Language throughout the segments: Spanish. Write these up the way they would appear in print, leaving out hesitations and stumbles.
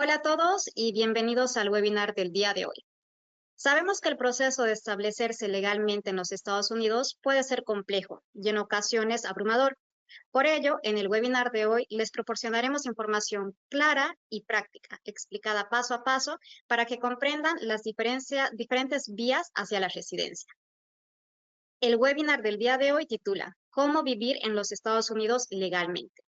Hola a todos y bienvenidos al webinar del día de hoy. Sabemos que el proceso de establecerse legalmente en los Estados Unidos puede ser complejo y en ocasiones abrumador. Por ello, en el webinar de hoy les proporcionaremos información clara y práctica, explicada paso a paso, para que comprendan las diferentes vías hacia la residencia. El webinar del día de hoy titula ¿Cómo vivir en los Estados Unidos legalmente?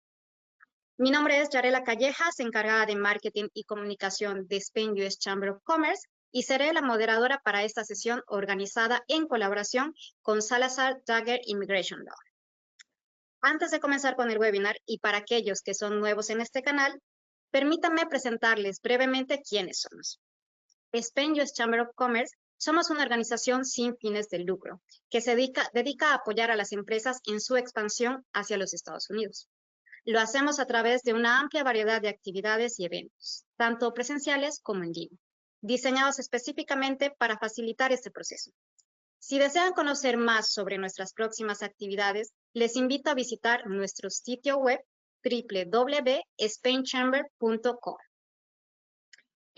Mi nombre es Yarela Callejas, encargada de Marketing y Comunicación de Spain US Chamber of Commerce, y seré la moderadora para esta sesión organizada en colaboración con Salazar Dagger Immigration Law. Antes de comenzar con el webinar, y para aquellos que son nuevos en este canal, permítanme presentarles brevemente quiénes somos. Spain US Chamber of Commerce somos una organización sin fines de lucro que se dedica a apoyar a las empresas en su expansión hacia los Estados Unidos. Lo hacemos a través de una amplia variedad de actividades y eventos, tanto presenciales como en línea, diseñados específicamente para facilitar este proceso. Si desean conocer más sobre nuestras próximas actividades, les invito a visitar nuestro sitio web www.spainchamber.com.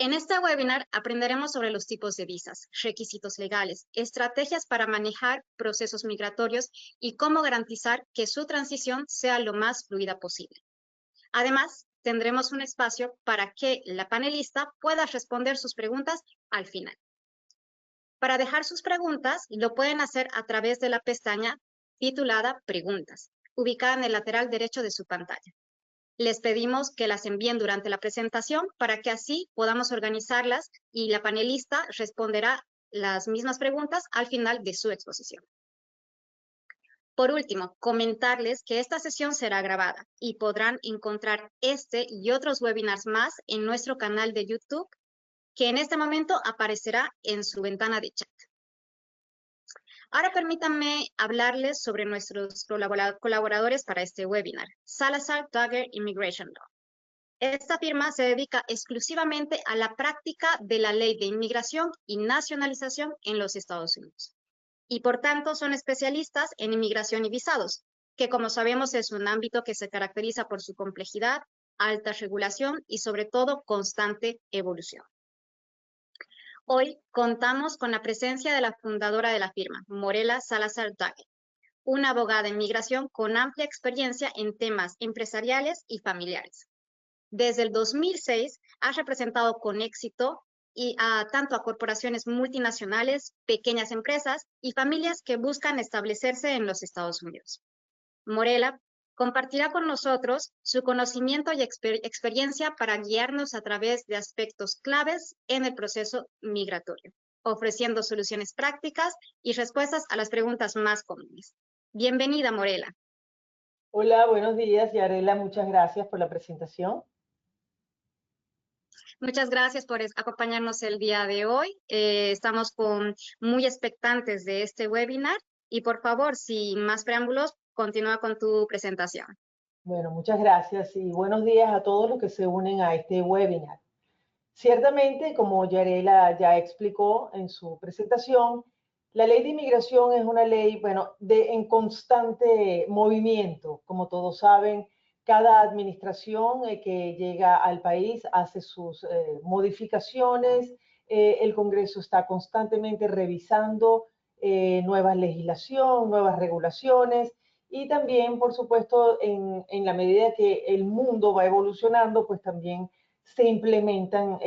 En este webinar aprenderemos sobre los tipos de visas, requisitos legales, estrategias para manejar procesos migratorios y cómo garantizar que su transición sea lo más fluida posible. Además, tendremos un espacio para que la panelista pueda responder sus preguntas al final. Para dejar sus preguntas, lo pueden hacer a través de la pestaña titulada Preguntas, ubicada en el lateral derecho de su pantalla. Les pedimos que las envíen durante la presentación para que así podamos organizarlas y la panelista responderá las mismas preguntas al final de su exposición. Por último, comentarles que esta sesión será grabada y podrán encontrar este y otros webinars más en nuestro canal de YouTube, que en este momento aparecerá en su ventana de chat. Ahora permítanme hablarles sobre nuestros colaboradores para este webinar, Salazar Dagger Immigration Law. Esta firma se dedica exclusivamente a la práctica de la ley de inmigración y nacionalización en los Estados Unidos. Y por tanto son especialistas en inmigración y visados, que como sabemos es un ámbito que se caracteriza por su complejidad, alta regulación y sobre todo constante evolución. Hoy contamos con la presencia de la fundadora de la firma, Morela Salazar Dagger, una abogada en migración con amplia experiencia en temas empresariales y familiares. Desde el 2006 ha representado con éxito tanto a corporaciones multinacionales, pequeñas empresas y familias que buscan establecerse en los Estados Unidos. Morela compartirá con nosotros su conocimiento y experiencia para guiarnos a través de aspectos claves en el proceso migratorio, ofreciendo soluciones prácticas y respuestas a las preguntas más comunes. Bienvenida, Morela. Hola, buenos días, Yarela. Muchas gracias por la presentación. Muchas gracias por acompañarnos el día de hoy. Estamos muy expectantes de este webinar y por favor, sin más preámbulos, continúa con tu presentación. Bueno, muchas gracias y buenos días a todos los que se unen a este webinar. Ciertamente, como Yarela ya explicó en su presentación, la ley de inmigración es una ley, en constante movimiento. Como todos saben, cada administración que llega al país hace sus modificaciones. El Congreso está constantemente revisando nueva legislación, nuevas regulaciones. Y también, por supuesto, en la medida que el mundo va evolucionando, pues también se implementan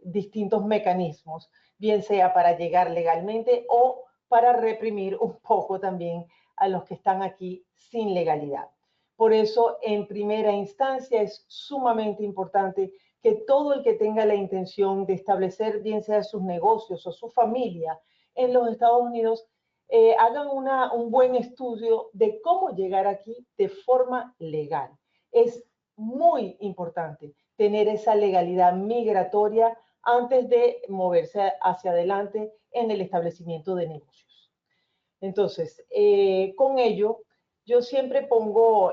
distintos mecanismos, bien sea para llegar legalmente o para reprimir un poco también a los que están aquí sin legalidad. Por eso, en primera instancia, es sumamente importante que todo el que tenga la intención de establecer, bien sea sus negocios o su familia en los Estados Unidos, hagan un buen estudio de cómo llegar aquí de forma legal. Es muy importante tener esa legalidad migratoria antes de moverse hacia adelante en el establecimiento de negocios. Entonces, con ello, yo siempre pongo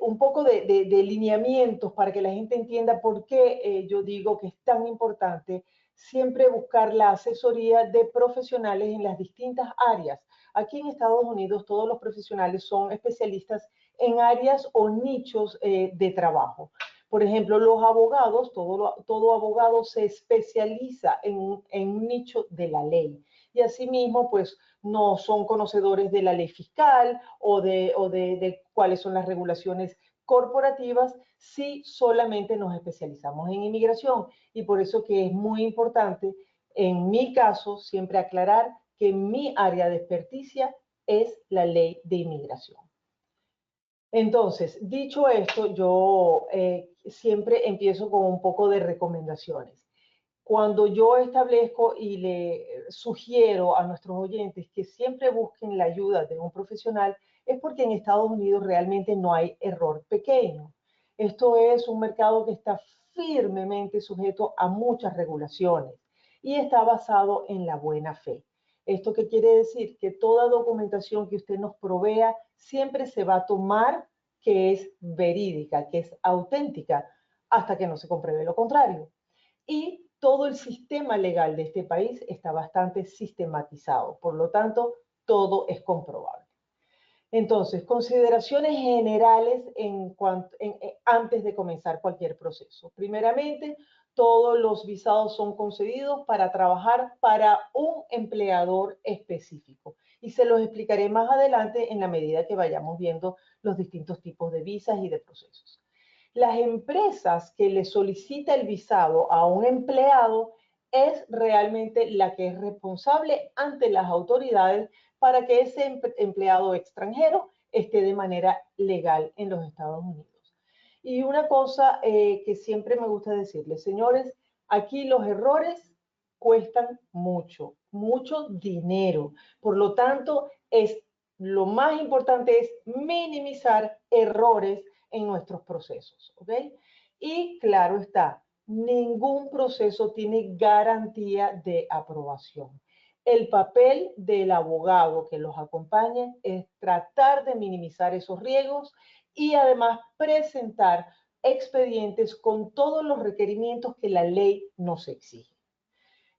un poco de lineamientos para que la gente entienda por qué yo digo que es tan importante siempre buscar la asesoría de profesionales en las distintas áreas. Aquí en Estados Unidos todos los profesionales son especialistas en áreas o nichos de trabajo. Por ejemplo, los abogados, todo abogado se especializa en un nicho de la ley. Y asimismo, pues no son conocedores de la ley fiscal o de cuáles son las regulaciones corporativas, si solamente nos especializamos en inmigración. Y por eso que es muy importante, en mi caso, siempre aclarar que mi área de experticia es la ley de inmigración. Entonces, dicho esto, yo siempre empiezo con un poco de recomendaciones. Cuando yo establezco y le sugiero a nuestros oyentes que siempre busquen la ayuda de un profesional, es porque en Estados Unidos realmente no hay error pequeño. Esto es un mercado que está firmemente sujeto a muchas regulaciones y está basado en la buena fe. ¿Esto qué quiere decir? Que toda documentación que usted nos provea siempre se va a tomar que es verídica, que es auténtica, hasta que no se compruebe lo contrario. Y todo el sistema legal de este país está bastante sistematizado, por lo tanto, todo es comprobable. Entonces, consideraciones generales antes de comenzar cualquier proceso. Primeramente, todos los visados son concedidos para trabajar para un empleador específico. Y se los explicaré más adelante en la medida que vayamos viendo los distintos tipos de visas y de procesos. Las empresas que le solicita el visado a un empleado es realmente la que es responsable ante las autoridades para que ese empleado extranjero esté de manera legal en los Estados Unidos. Y una cosa que siempre me gusta decirles, señores, aquí los errores cuestan mucho, mucho dinero. Por lo tanto, lo más importante es minimizar errores en nuestros procesos, ¿ok? Y claro está, ningún proceso tiene garantía de aprobación. El papel del abogado que los acompaña es tratar de minimizar esos riesgos y además presentar expedientes con todos los requerimientos que la ley nos exige.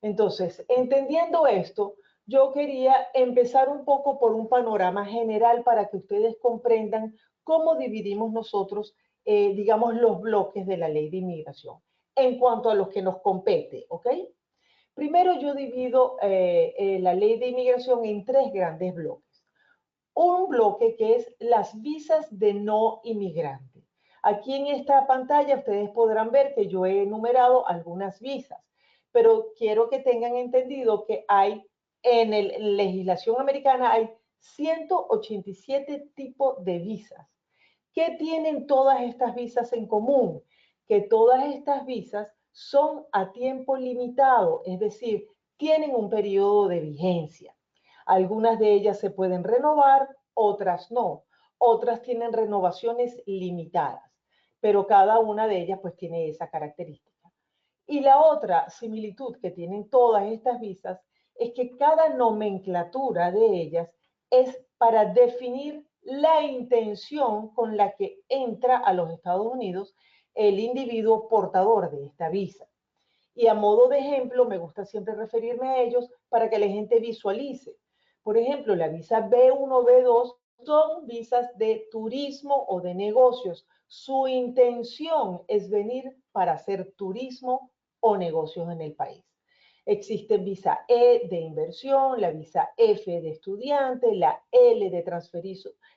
Entonces, entendiendo esto, yo quería empezar un poco por un panorama general para que ustedes comprendan cómo dividimos nosotros, digamos, los bloques de la ley de inmigración en cuanto a los que nos compete, ¿ok? Primero yo divido la ley de inmigración en tres grandes bloques. Un bloque que es las visas de no inmigrante. Aquí en esta pantalla ustedes podrán ver que yo he enumerado algunas visas, pero quiero que tengan entendido que hay en la legislación americana hay 187 tipos de visas. ¿Qué tienen todas estas visas en común? Que todas estas visas son a tiempo limitado, es decir, tienen un periodo de vigencia. Algunas de ellas se pueden renovar, otras no. Otras tienen renovaciones limitadas, pero cada una de ellas pues tiene esa característica. Y la otra similitud que tienen todas estas visas es que cada nomenclatura de ellas es para definir la intención con la que entra a los Estados Unidos el individuo portador de esta visa. Y a modo de ejemplo, me gusta siempre referirme a ellos para que la gente visualice. Por ejemplo, la visa B1, B2 son visas de turismo o de negocios. Su intención es venir para hacer turismo o negocios en el país. Existe visa E de inversión, la visa F de estudiante, la L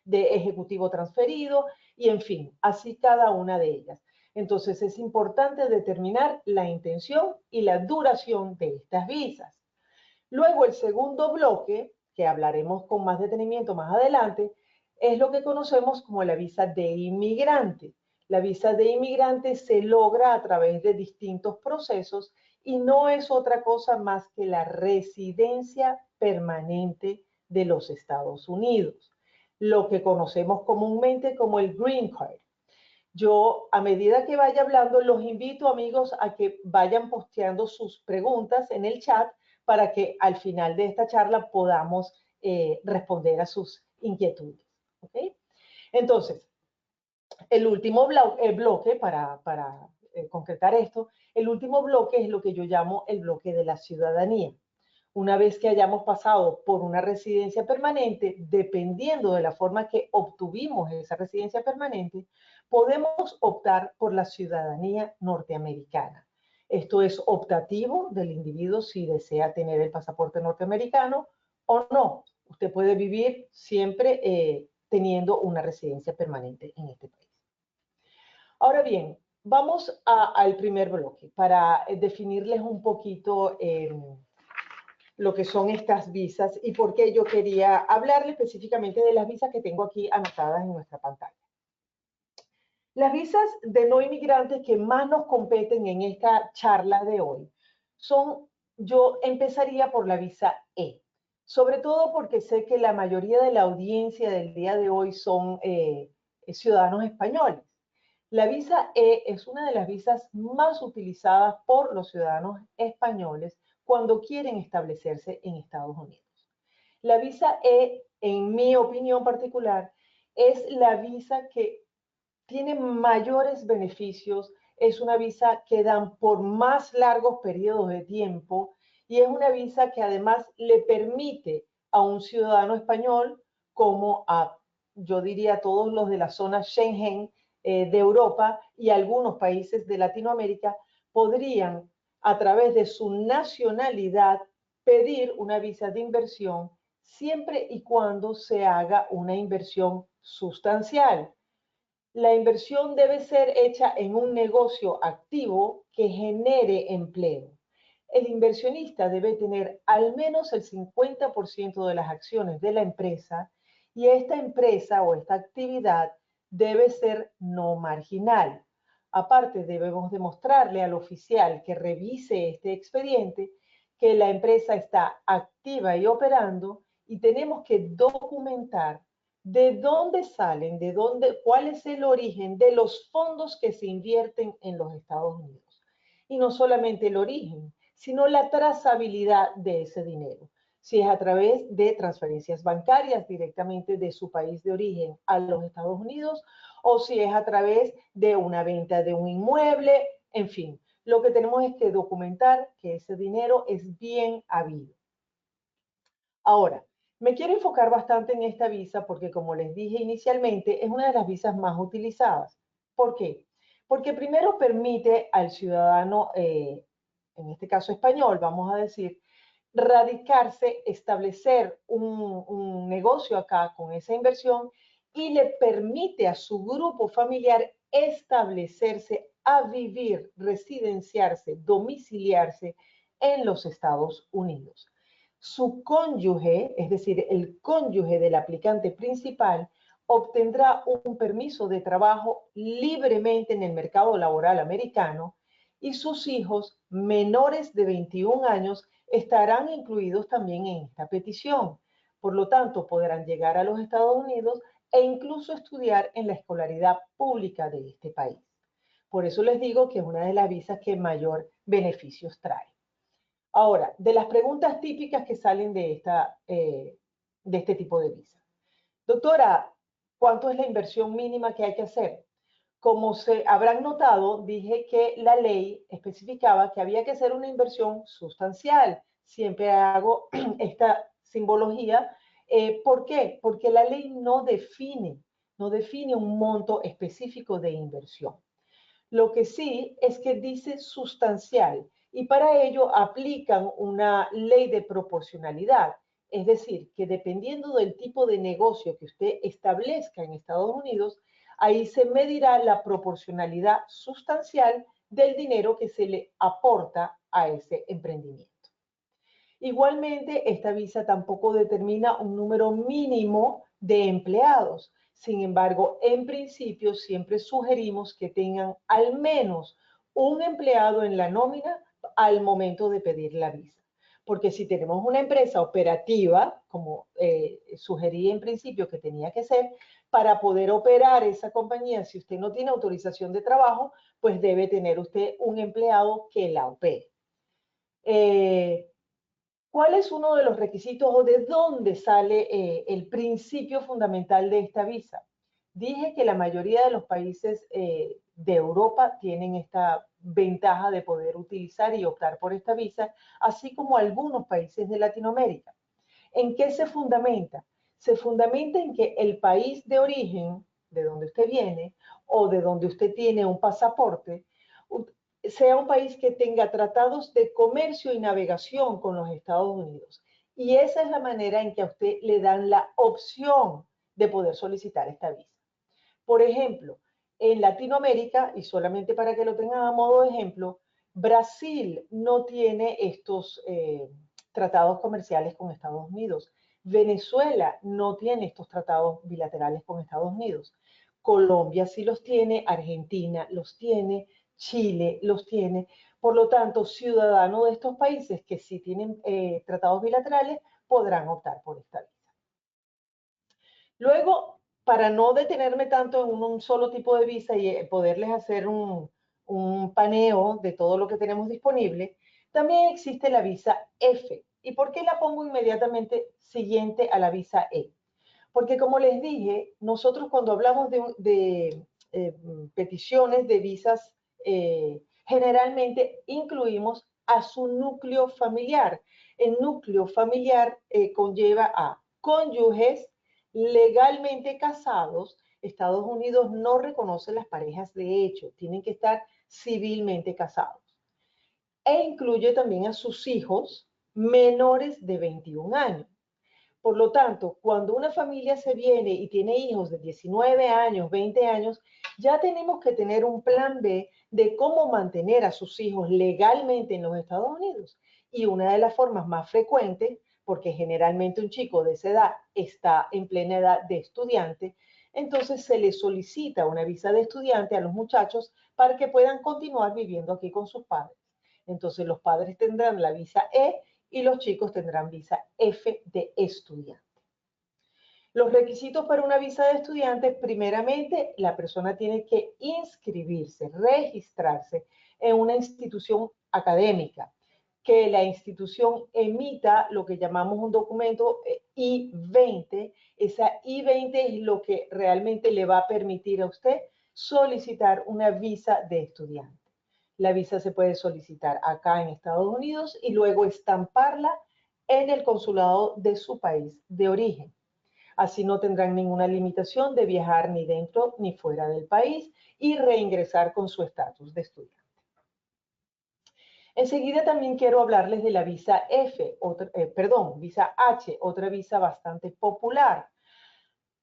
de ejecutivo transferido y en fin, así cada una de ellas. Entonces es importante determinar la intención y la duración de estas visas. Luego el segundo bloque, que hablaremos con más detenimiento más adelante, es lo que conocemos como la visa de inmigrante. La visa de inmigrante se logra a través de distintos procesos y no es otra cosa más que la residencia permanente de los Estados Unidos, lo que conocemos comúnmente como el Green Card. Yo, a medida que vaya hablando, los invito, amigos, a que vayan posteando sus preguntas en el chat para que al final de esta charla podamos responder a sus inquietudes. ¿Okay? Entonces, el último bloque, para concretar esto, el último bloque es lo que yo llamo el bloque de la ciudadanía. Una vez que hayamos pasado por una residencia permanente, dependiendo de la forma que obtuvimos esa residencia permanente, podemos optar por la ciudadanía norteamericana. Esto es optativo del individuo si desea tener el pasaporte norteamericano o no. Usted puede vivir siempre teniendo una residencia permanente en este país. Ahora bien, vamos al primer bloque para definirles un poquito lo que son estas visas y por qué yo quería hablarle específicamente de las visas que tengo aquí anotadas en nuestra pantalla. Las visas de no inmigrantes que más nos competen en esta charla de hoy son, yo empezaría por la visa E, sobre todo porque sé que la mayoría de la audiencia del día de hoy son ciudadanos españoles. La visa E es una de las visas más utilizadas por los ciudadanos españoles cuando quieren establecerse en Estados Unidos. La visa E, en mi opinión particular, es la visa que tiene mayores beneficios, es una visa que dan por más largos periodos de tiempo y es una visa que además le permite a un ciudadano español, como a, yo diría, todos los de la zona Schengen de Europa y algunos países de Latinoamérica, podrían, a través de su nacionalidad, pedir una visa de inversión siempre y cuando se haga una inversión sustancial. La inversión debe ser hecha en un negocio activo que genere empleo. El inversionista debe tener al menos el 50% de las acciones de la empresa y esta empresa o esta actividad debe ser no marginal. Aparte, debemos demostrarle al oficial que revise este expediente que la empresa está activa y operando y tenemos que documentar de dónde salen, cuál es el origen de los fondos que se invierten en los Estados Unidos. Y no solamente el origen, sino la trazabilidad de ese dinero. Si es a través de transferencias bancarias directamente de su país de origen a los Estados Unidos, o si es a través de una venta de un inmueble, en fin. Lo que tenemos es que documentar que ese dinero es bien habido. Ahora, me quiero enfocar bastante en esta visa porque, como les dije inicialmente, es una de las visas más utilizadas. ¿Por qué? Porque primero permite al ciudadano, en este caso español, vamos a decir, radicarse, establecer un negocio acá con esa inversión y le permite a su grupo familiar establecerse, a vivir, residenciarse, domiciliarse en los Estados Unidos. Su cónyuge, es decir, el cónyuge del aplicante principal, obtendrá un permiso de trabajo libremente en el mercado laboral americano y sus hijos menores de 21 años estarán incluidos también en esta petición. Por lo tanto, podrán llegar a los Estados Unidos e incluso estudiar en la escolaridad pública de este país. Por eso les digo que es una de las visas que mayor beneficios trae. Ahora, de las preguntas típicas que salen de este tipo de visa. Doctora, ¿cuánto es la inversión mínima que hay que hacer? Como se habrán notado, dije que la ley especificaba que había que hacer una inversión sustancial. Siempre hago esta simbología. ¿Por qué? Porque la ley no define un monto específico de inversión. Lo que sí es que dice sustancial y para ello aplican una ley de proporcionalidad. Es decir, que dependiendo del tipo de negocio que usted establezca en Estados Unidos, ahí se medirá la proporcionalidad sustancial del dinero que se le aporta a ese emprendimiento. Igualmente, esta visa tampoco determina un número mínimo de empleados. Sin embargo, en principio siempre sugerimos que tengan al menos un empleado en la nómina al momento de pedir la visa. Porque si tenemos una empresa operativa, como sugerí en principio que tenía que ser, para poder operar esa compañía, si usted no tiene autorización de trabajo, pues debe tener usted un empleado que la opere. ¿Cuál es uno de los requisitos o de dónde sale el principio fundamental de esta visa? Dije que la mayoría de los países de Europa tienen esta ventaja de poder utilizar y optar por esta visa, así como algunos países de Latinoamérica. ¿En qué se fundamenta? Se fundamenta en que el país de origen, de donde usted viene, o de donde usted tiene un pasaporte, sea un país que tenga tratados de comercio y navegación con los Estados Unidos. Y esa es la manera en que a usted le dan la opción de poder solicitar esta visa. Por ejemplo, en Latinoamérica, y solamente para que lo tengan a modo de ejemplo, Brasil no tiene estos tratados comerciales con Estados Unidos. Venezuela no tiene estos tratados bilaterales con Estados Unidos. Colombia sí los tiene, Argentina los tiene, Chile los tiene. Por lo tanto, ciudadanos de estos países que sí tienen tratados bilaterales podrán optar por esta visa. Luego, para no detenerme tanto en un solo tipo de visa y poderles hacer un paneo de todo lo que tenemos disponible, también existe la visa F. ¿Y por qué la pongo inmediatamente siguiente a la visa E? Porque como les dije, nosotros cuando hablamos de peticiones de visas, generalmente incluimos a su núcleo familiar. El núcleo familiar conlleva a cónyuges legalmente casados. Estados Unidos no reconoce las parejas de hecho, tienen que estar civilmente casados. E incluye también a sus hijos menores de 21 años. Por lo tanto, cuando una familia se viene y tiene hijos de 19 años, 20 años, ya tenemos que tener un plan B de cómo mantener a sus hijos legalmente en los Estados Unidos. Y una de las formas más frecuentes, porque generalmente un chico de esa edad está en plena edad de estudiante, entonces se le solicita una visa de estudiante a los muchachos para que puedan continuar viviendo aquí con sus padres. Entonces los padres tendrán la visa E y los chicos tendrán visa F de estudiante. Los requisitos para una visa de estudiante, primeramente, la persona tiene que inscribirse, registrarse en una institución académica, que la institución emita lo que llamamos un documento I-20. Esa I-20 es lo que realmente le va a permitir a usted solicitar una visa de estudiante. La visa se puede solicitar acá en Estados Unidos y luego estamparla en el consulado de su país de origen. Así no tendrán ninguna limitación de viajar ni dentro ni fuera del país y reingresar con su estatus de estudiante. Enseguida también quiero hablarles de la visa visa H, otra visa bastante popular.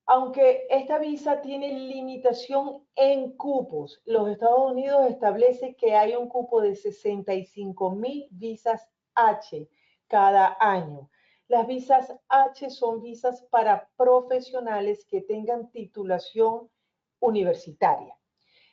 Aunque esta visa tiene limitación en cupos, los Estados Unidos establece que hay un cupo de 65,000 visas H cada año. Las visas H son visas para profesionales que tengan titulación universitaria.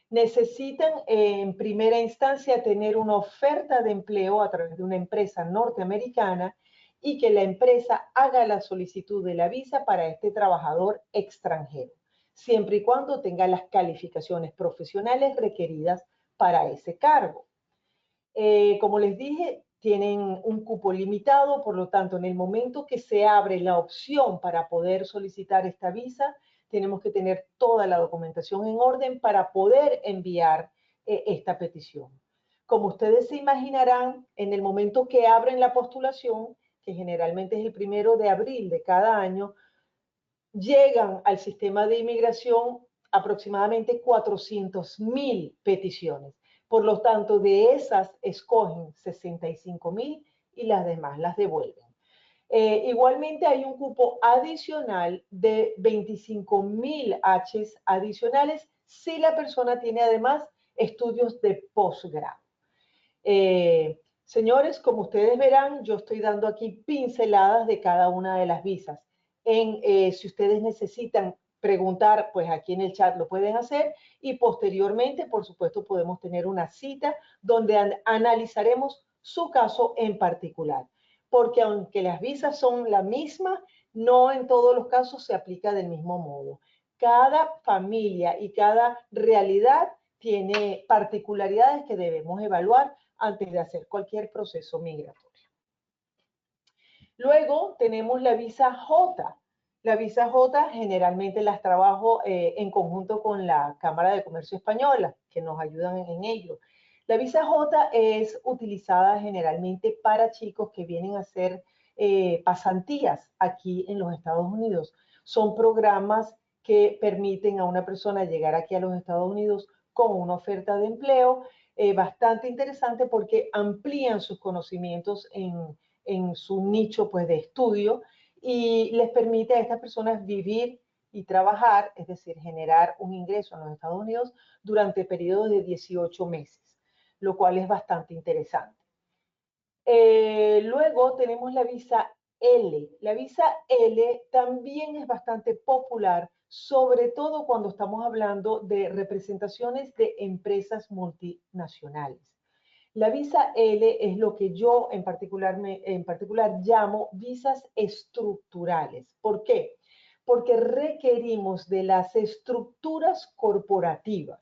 Necesitan en primera instancia tener una oferta de empleo a través de una empresa norteamericana y que la empresa haga la solicitud de la visa para este trabajador extranjero, siempre y cuando tenga las calificaciones profesionales requeridas para ese cargo. Como les dije, tienen un cupo limitado, por lo tanto, en el momento que se abre la opción para poder solicitar esta visa, tenemos que tener toda la documentación en orden para poder enviar esta petición. Como ustedes se imaginarán, en el momento que abren la postulación, que generalmente es el 1 de abril de cada año, llegan al sistema de inmigración aproximadamente 400,000 peticiones. Por lo tanto, de esas escogen 65,000 y las demás las devuelven. Igualmente hay un cupo adicional de 25,000 Hs adicionales si la persona tiene además estudios de posgrado. Señores, como ustedes verán, yo estoy dando aquí pinceladas de cada una de las visas. Si ustedes necesitan preguntar, pues aquí en el chat lo pueden hacer y posteriormente, por supuesto, podemos tener una cita donde analizaremos su caso en particular. Porque aunque las visas son la misma, no en todos los casos se aplica del mismo modo. Cada familia y cada realidad tiene particularidades que debemos evaluar antes de hacer cualquier proceso migratorio. Luego tenemos la visa J. La visa J generalmente las trabajo en conjunto con la Cámara de Comercio Española, que nos ayudan en ello. La visa J es utilizada generalmente para chicos que vienen a hacer pasantías aquí en los Estados Unidos. Son programas que permiten a una persona llegar aquí a los Estados Unidos con una oferta de empleo bastante interesante porque amplían sus conocimientos en su nicho pues, de estudio y les permite a estas personas vivir y trabajar, es decir, generar un ingreso en los Estados Unidos durante periodos de 18 meses, lo cual es bastante interesante. Luego tenemos la visa L. La visa L también es bastante popular, sobre todo cuando estamos hablando de representaciones de empresas multinacionales. La visa L es lo que yo en particular llamo visas estructurales. ¿Por qué? Porque requerimos de las estructuras corporativas.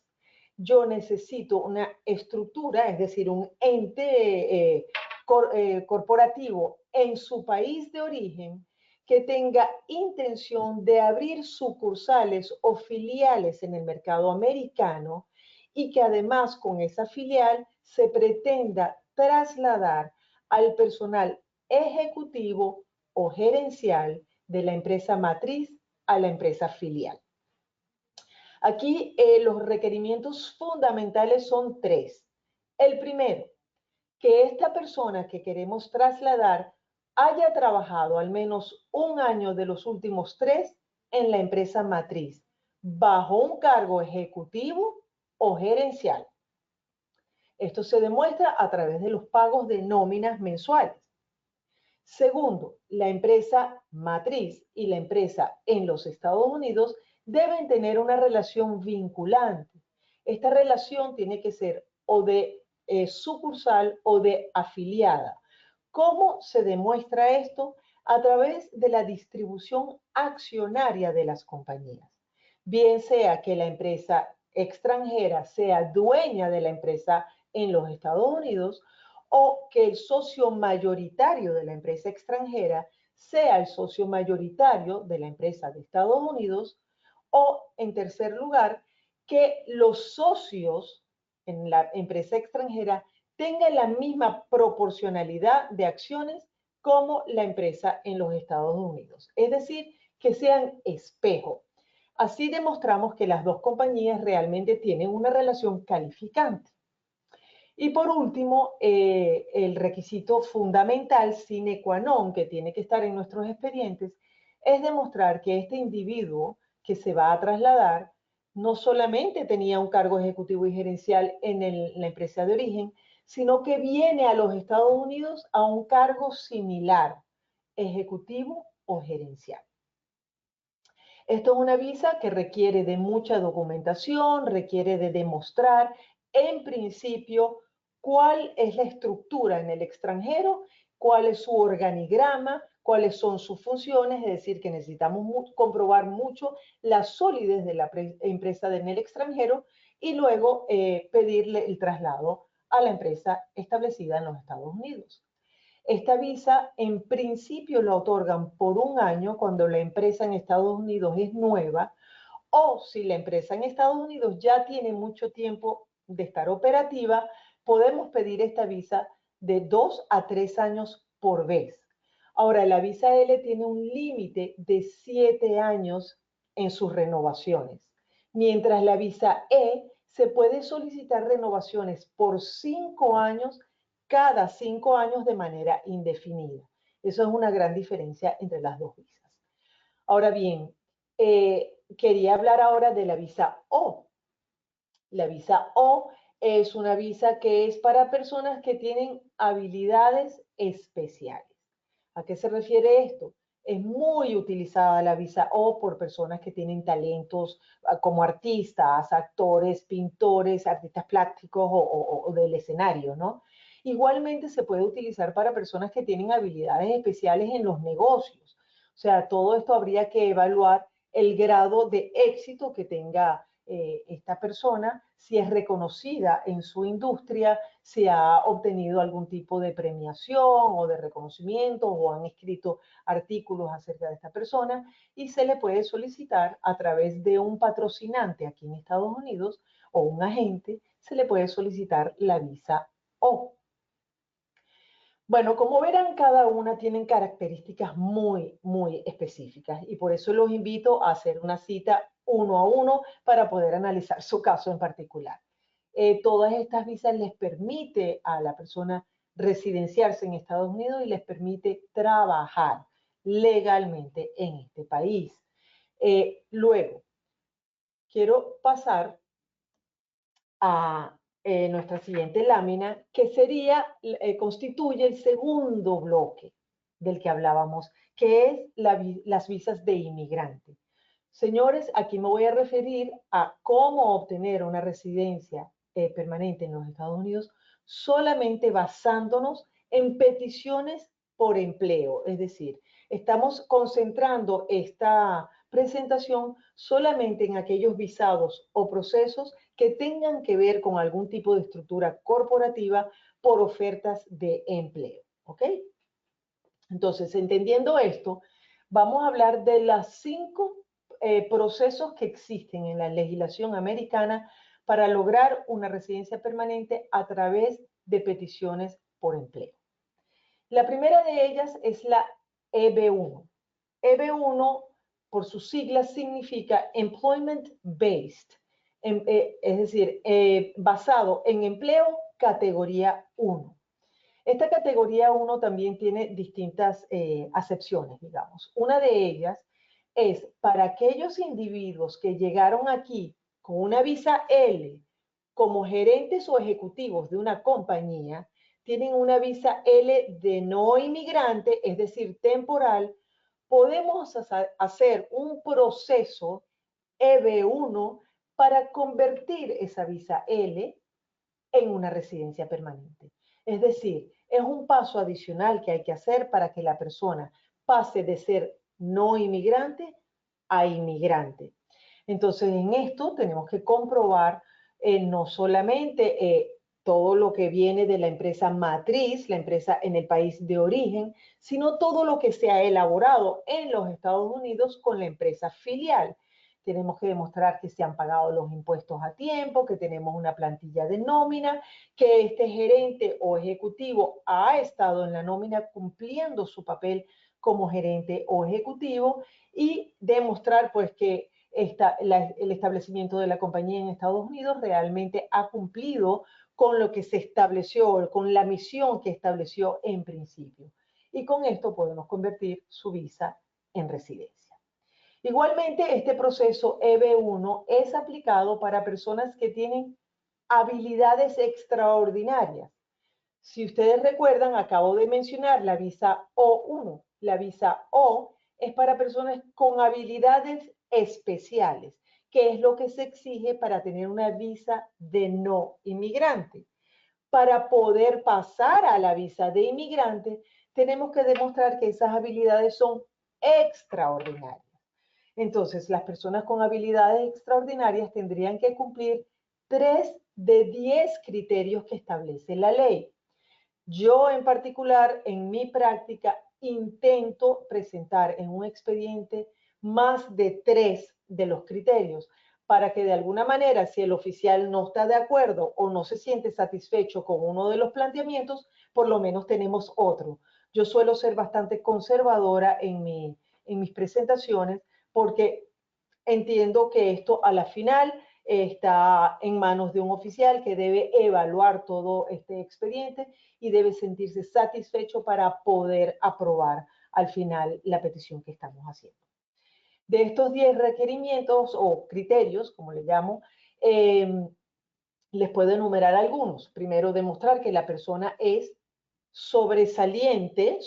Yo necesito una estructura, es decir, un ente corporativo en su país de origen que tenga intención de abrir sucursales o filiales en el mercado americano y que además con esa filial se pretenda trasladar al personal ejecutivo o gerencial de la empresa matriz a la empresa filial. Aquí los requerimientos fundamentales son tres. El primero, que esta persona que queremos trasladar haya trabajado al menos un año de los últimos 3 en la empresa matriz, bajo un cargo ejecutivo o gerencial. Esto se demuestra a través de los pagos de nóminas mensuales. Segundo, la empresa matriz y la empresa en los Estados Unidos deben tener una relación vinculante. Esta relación tiene que ser o de sucursal o de afiliada. ¿Cómo se demuestra esto? A través de la distribución accionaria de las compañías. Bien sea que la empresa extranjera sea dueña de la empresa en los Estados Unidos o que el socio mayoritario de la empresa extranjera sea el socio mayoritario de la empresa de Estados Unidos o, en tercer lugar, que los socios en la empresa extranjera tengan la misma proporcionalidad de acciones como la empresa en los Estados Unidos. Es decir, que sean espejo. Así demostramos que las dos compañías realmente tienen una relación calificante. Y por último, el requisito fundamental sine qua non que tiene que estar en nuestros expedientes es demostrar que este individuo que se va a trasladar no solamente tenía un cargo ejecutivo y gerencial en la empresa de origen, sino que viene a los Estados Unidos a un cargo similar, ejecutivo o gerencial. Esto es una visa que requiere de mucha documentación, requiere de demostrar en principio cuál es la estructura en el extranjero, cuál es su organigrama, cuáles son sus funciones, es decir, que necesitamos comprobar mucho la solidez de la empresa en el extranjero y luego pedirle el traslado a la empresa establecida en los Estados Unidos. Esta visa en principio la otorgan por un año cuando la empresa en Estados Unidos es nueva o si la empresa en Estados Unidos ya tiene mucho tiempo de estar operativa, podemos pedir esta visa de 2 a 3 años por vez. Ahora, la visa L tiene un límite de 7 años en sus renovaciones, mientras la visa E se puede solicitar renovaciones por 5 años cada 5 años de manera indefinida. Eso es una gran diferencia entre las dos visas. Ahora bien, quería hablar ahora de la visa O. La visa O es una visa que es para personas que tienen habilidades especiales. ¿A qué se refiere esto? Es muy utilizada la visa O por personas que tienen talentos como artistas, actores, pintores, artistas plásticos o del escenario, ¿no? Igualmente se puede utilizar para personas que tienen habilidades especiales en los negocios. O sea, todo esto habría que evaluar el grado de éxito que tenga esta persona, si es reconocida en su industria, si ha obtenido algún tipo de premiación o de reconocimiento o han escrito artículos acerca de esta persona y se le puede solicitar a través de un patrocinante aquí en Estados Unidos o un agente, se le puede solicitar la visa O. Bueno, como verán, cada una tienen características muy específicas y por eso los invito a hacer una cita uno a uno para poder analizar su caso en particular. Todas estas visas les permite a la persona residenciarse en Estados Unidos y les permite trabajar legalmente en este país. Luego, quiero pasar a nuestra siguiente lámina, que sería, constituye el segundo bloque del que hablábamos, que es las visas de inmigrante. Señores, aquí me voy a referir a cómo obtener una residencia permanente en los Estados Unidos solamente basándonos en peticiones por empleo. Es decir, estamos concentrando esta presentación solamente en aquellos visados o procesos que tengan que ver con algún tipo de estructura corporativa por ofertas de empleo. ¿Ok? Entonces, entendiendo esto, vamos a hablar de los 5 procesos que existen en la legislación americana para lograr una residencia permanente a través de peticiones por empleo. La primera de ellas es la EB-1. EB-1, por sus siglas, significa Employment Based, es decir, basado en empleo categoría 1. Esta categoría 1 también tiene distintas acepciones, digamos. Una de ellas es para aquellos individuos que llegaron aquí con una visa L como gerentes o ejecutivos de una compañía, tienen una visa L de no inmigrante, es decir, temporal. Podemos hacer un proceso EB-1 para convertir esa visa L en una residencia permanente. Es decir, es un paso adicional que hay que hacer para que la persona pase de ser no inmigrante a inmigrante. Entonces, en esto tenemos que comprobar no solamente todo lo que viene de la empresa matriz, la empresa en el país de origen, sino todo lo que se ha elaborado en los Estados Unidos con la empresa filial. Tenemos que demostrar que se han pagado los impuestos a tiempo, que tenemos una plantilla de nómina, que este gerente o ejecutivo ha estado en la nómina cumpliendo su papel como gerente o ejecutivo y demostrar pues que el establecimiento de la compañía en Estados Unidos realmente ha cumplido con lo que se estableció, con la misión que estableció en principio. Y con esto podemos convertir su visa en residencia. Igualmente, este proceso EB-1 es aplicado para personas que tienen habilidades extraordinarias. Si ustedes recuerdan, acabo de mencionar la visa O1. La visa O es para personas con habilidades especiales, que es lo que se exige para tener una visa de no inmigrante. Para poder pasar a la visa de inmigrante, tenemos que demostrar que esas habilidades son extraordinarias. Entonces, las personas con habilidades extraordinarias tendrían que cumplir 3 de 10 criterios que establece la ley. Yo en particular, en mi práctica, intento presentar en un expediente más de 3 de los criterios para que de alguna manera, si el oficial no está de acuerdo o no se siente satisfecho con uno de los planteamientos, por lo menos tenemos otro. Yo suelo ser bastante conservadora en mis presentaciones porque entiendo que esto a la final está en manos de un oficial que debe evaluar todo este expediente y debe sentirse satisfecho para poder aprobar al final la petición que estamos haciendo. De estos 10 requerimientos o criterios, como le llamo, les puedo enumerar algunos. Primero, demostrar que la persona es sobresaliente,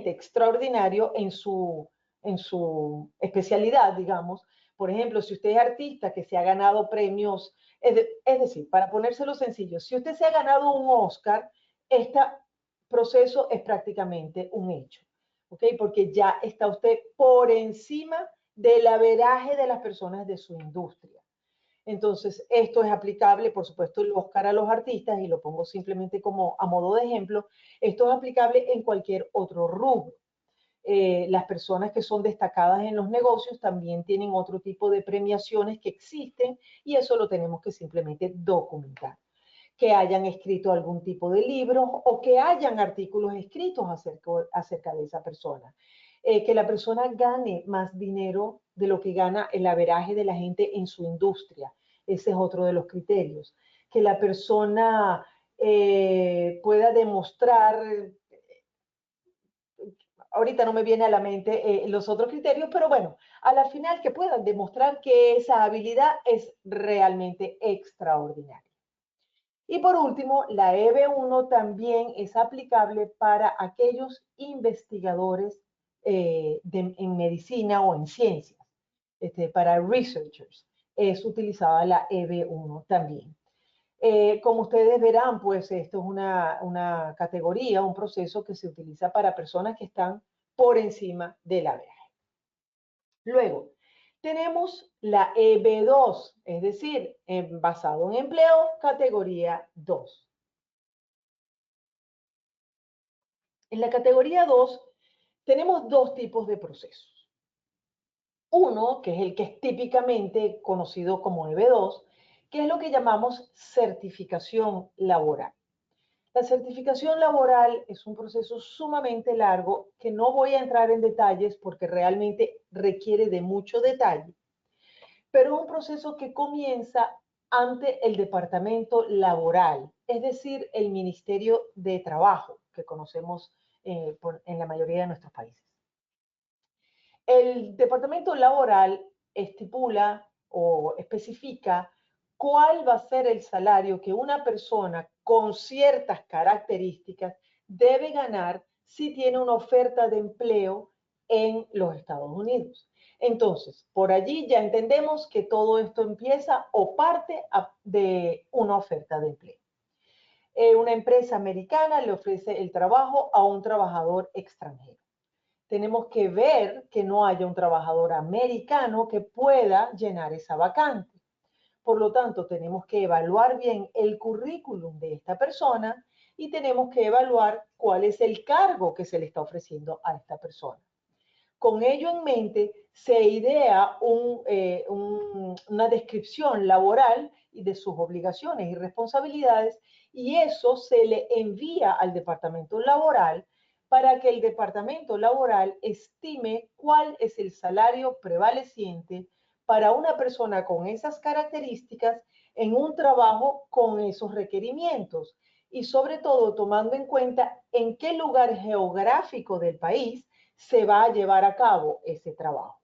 extraordinario en su especialidad, digamos. Por ejemplo, si usted es artista que se ha ganado premios, es decir, para ponérselo sencillo, si usted se ha ganado un Oscar, este proceso es prácticamente un hecho, ¿ok? Porque ya está usted por encima del averaje de las personas de su industria. Entonces, esto es aplicable, por supuesto, el Oscar a los artistas, y lo pongo simplemente como a modo de ejemplo, esto es aplicable en cualquier otro rubro. Las personas que son destacadas en los negocios también tienen otro tipo de premiaciones que existen, y eso lo tenemos que simplemente documentar. Que hayan escrito algún tipo de libro o que hayan artículos escritos acerca de esa persona. Que la persona gane más dinero de lo que gana el averaje de la gente en su industria. Ese es otro de los criterios. Que la persona pueda demostrar, ahorita no me viene a la mente los otros criterios, pero bueno, a la final que puedan demostrar que esa habilidad es realmente extraordinaria. Y por último, la EB1 también es aplicable para aquellos investigadores en medicina o en ciencias, para researchers. Es utilizada la EB1 también. Como ustedes verán, pues esto es una categoría, un proceso que se utiliza para personas que están por encima de la veraje. Luego, tenemos la EB2, es decir, basado en empleo, categoría 2. En la categoría 2 tenemos dos tipos de procesos. Uno, que es el que es típicamente conocido como EB2, que es lo que llamamos certificación laboral. La certificación laboral es un proceso sumamente largo que no voy a entrar en detalles porque realmente requiere de mucho detalle, pero es un proceso que comienza ante el Departamento Laboral, es decir, el Ministerio de Trabajo, que conocemos en la mayoría de nuestros países. El Departamento Laboral estipula o especifica cuál va a ser el salario que una persona con ciertas características debe ganar si tiene una oferta de empleo en los Estados Unidos. Entonces, por allí ya entendemos que todo esto empieza o parte de una oferta de empleo. Una empresa americana le ofrece el trabajo a un trabajador extranjero. Tenemos que ver que no haya un trabajador americano que pueda llenar esa vacante. Por lo tanto, tenemos que evaluar bien el currículum de esta persona y tenemos que evaluar cuál es el cargo que se le está ofreciendo a esta persona. Con ello en mente, se idea una descripción laboral y de sus obligaciones y responsabilidades, y eso se le envía al departamento laboral para que el departamento laboral estime cuál es el salario prevaleciente para una persona con esas características en un trabajo con esos requerimientos, y sobre todo tomando en cuenta en qué lugar geográfico del país se va a llevar a cabo ese trabajo.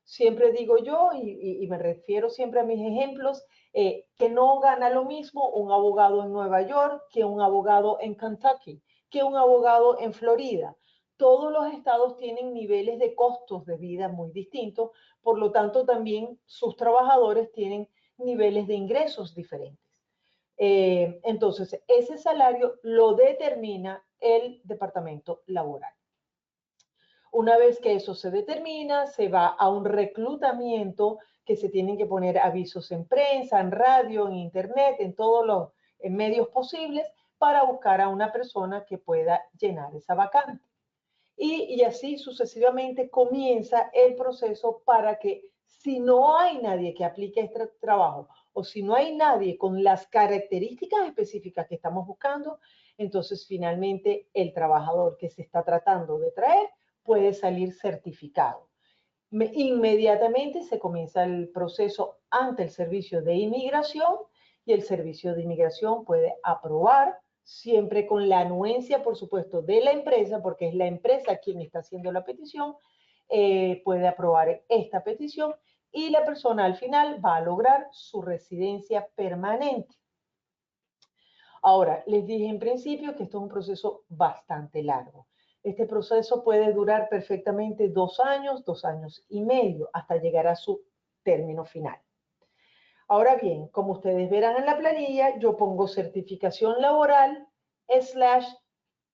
Siempre digo yo, y me refiero siempre a mis ejemplos, que no gana lo mismo un abogado en Nueva York que un abogado en Kentucky, que un abogado en Florida. Todos los estados tienen niveles de costos de vida muy distintos, por lo tanto también sus trabajadores tienen niveles de ingresos diferentes. Entonces, ese salario lo determina el departamento laboral. Una vez que eso se determina, se va a un reclutamiento que se tienen que poner avisos en prensa, en radio, en internet, en todos los medios posibles para buscar a una persona que pueda llenar esa vacante. Y así sucesivamente comienza el proceso para que si no hay nadie que aplique este trabajo o si no hay nadie con las características específicas que estamos buscando, entonces finalmente el trabajador que se está tratando de traer puede salir certificado. Inmediatamente se comienza el proceso ante el servicio de inmigración y el servicio de inmigración puede aprobar, siempre con la anuencia, por supuesto, de la empresa, porque es la empresa quien está haciendo la petición, puede aprobar esta petición y la persona al final va a lograr su residencia permanente. Ahora, les dije en principio que esto es un proceso bastante largo. Este proceso puede durar perfectamente 2 años, 2 años y medio, hasta llegar a su término final. Ahora bien, como ustedes verán en la planilla, yo pongo certificación laboral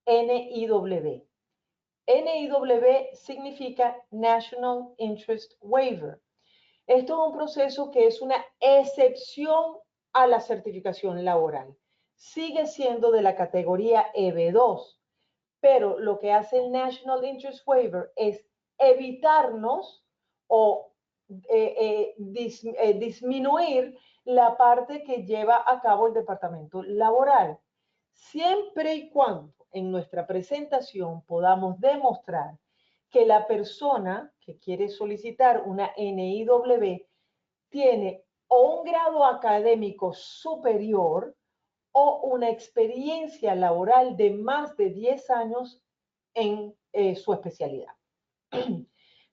/NIW. NIW significa National Interest Waiver. Esto es un proceso que es una excepción a la certificación laboral. Sigue siendo de la categoría EB2, pero lo que hace el National Interest Waiver es evitarnos o disminuir la parte que lleva a cabo el departamento laboral, siempre y cuando en nuestra presentación podamos demostrar que la persona que quiere solicitar una NIW tiene o un grado académico superior o una experiencia laboral de más de 10 años en su especialidad.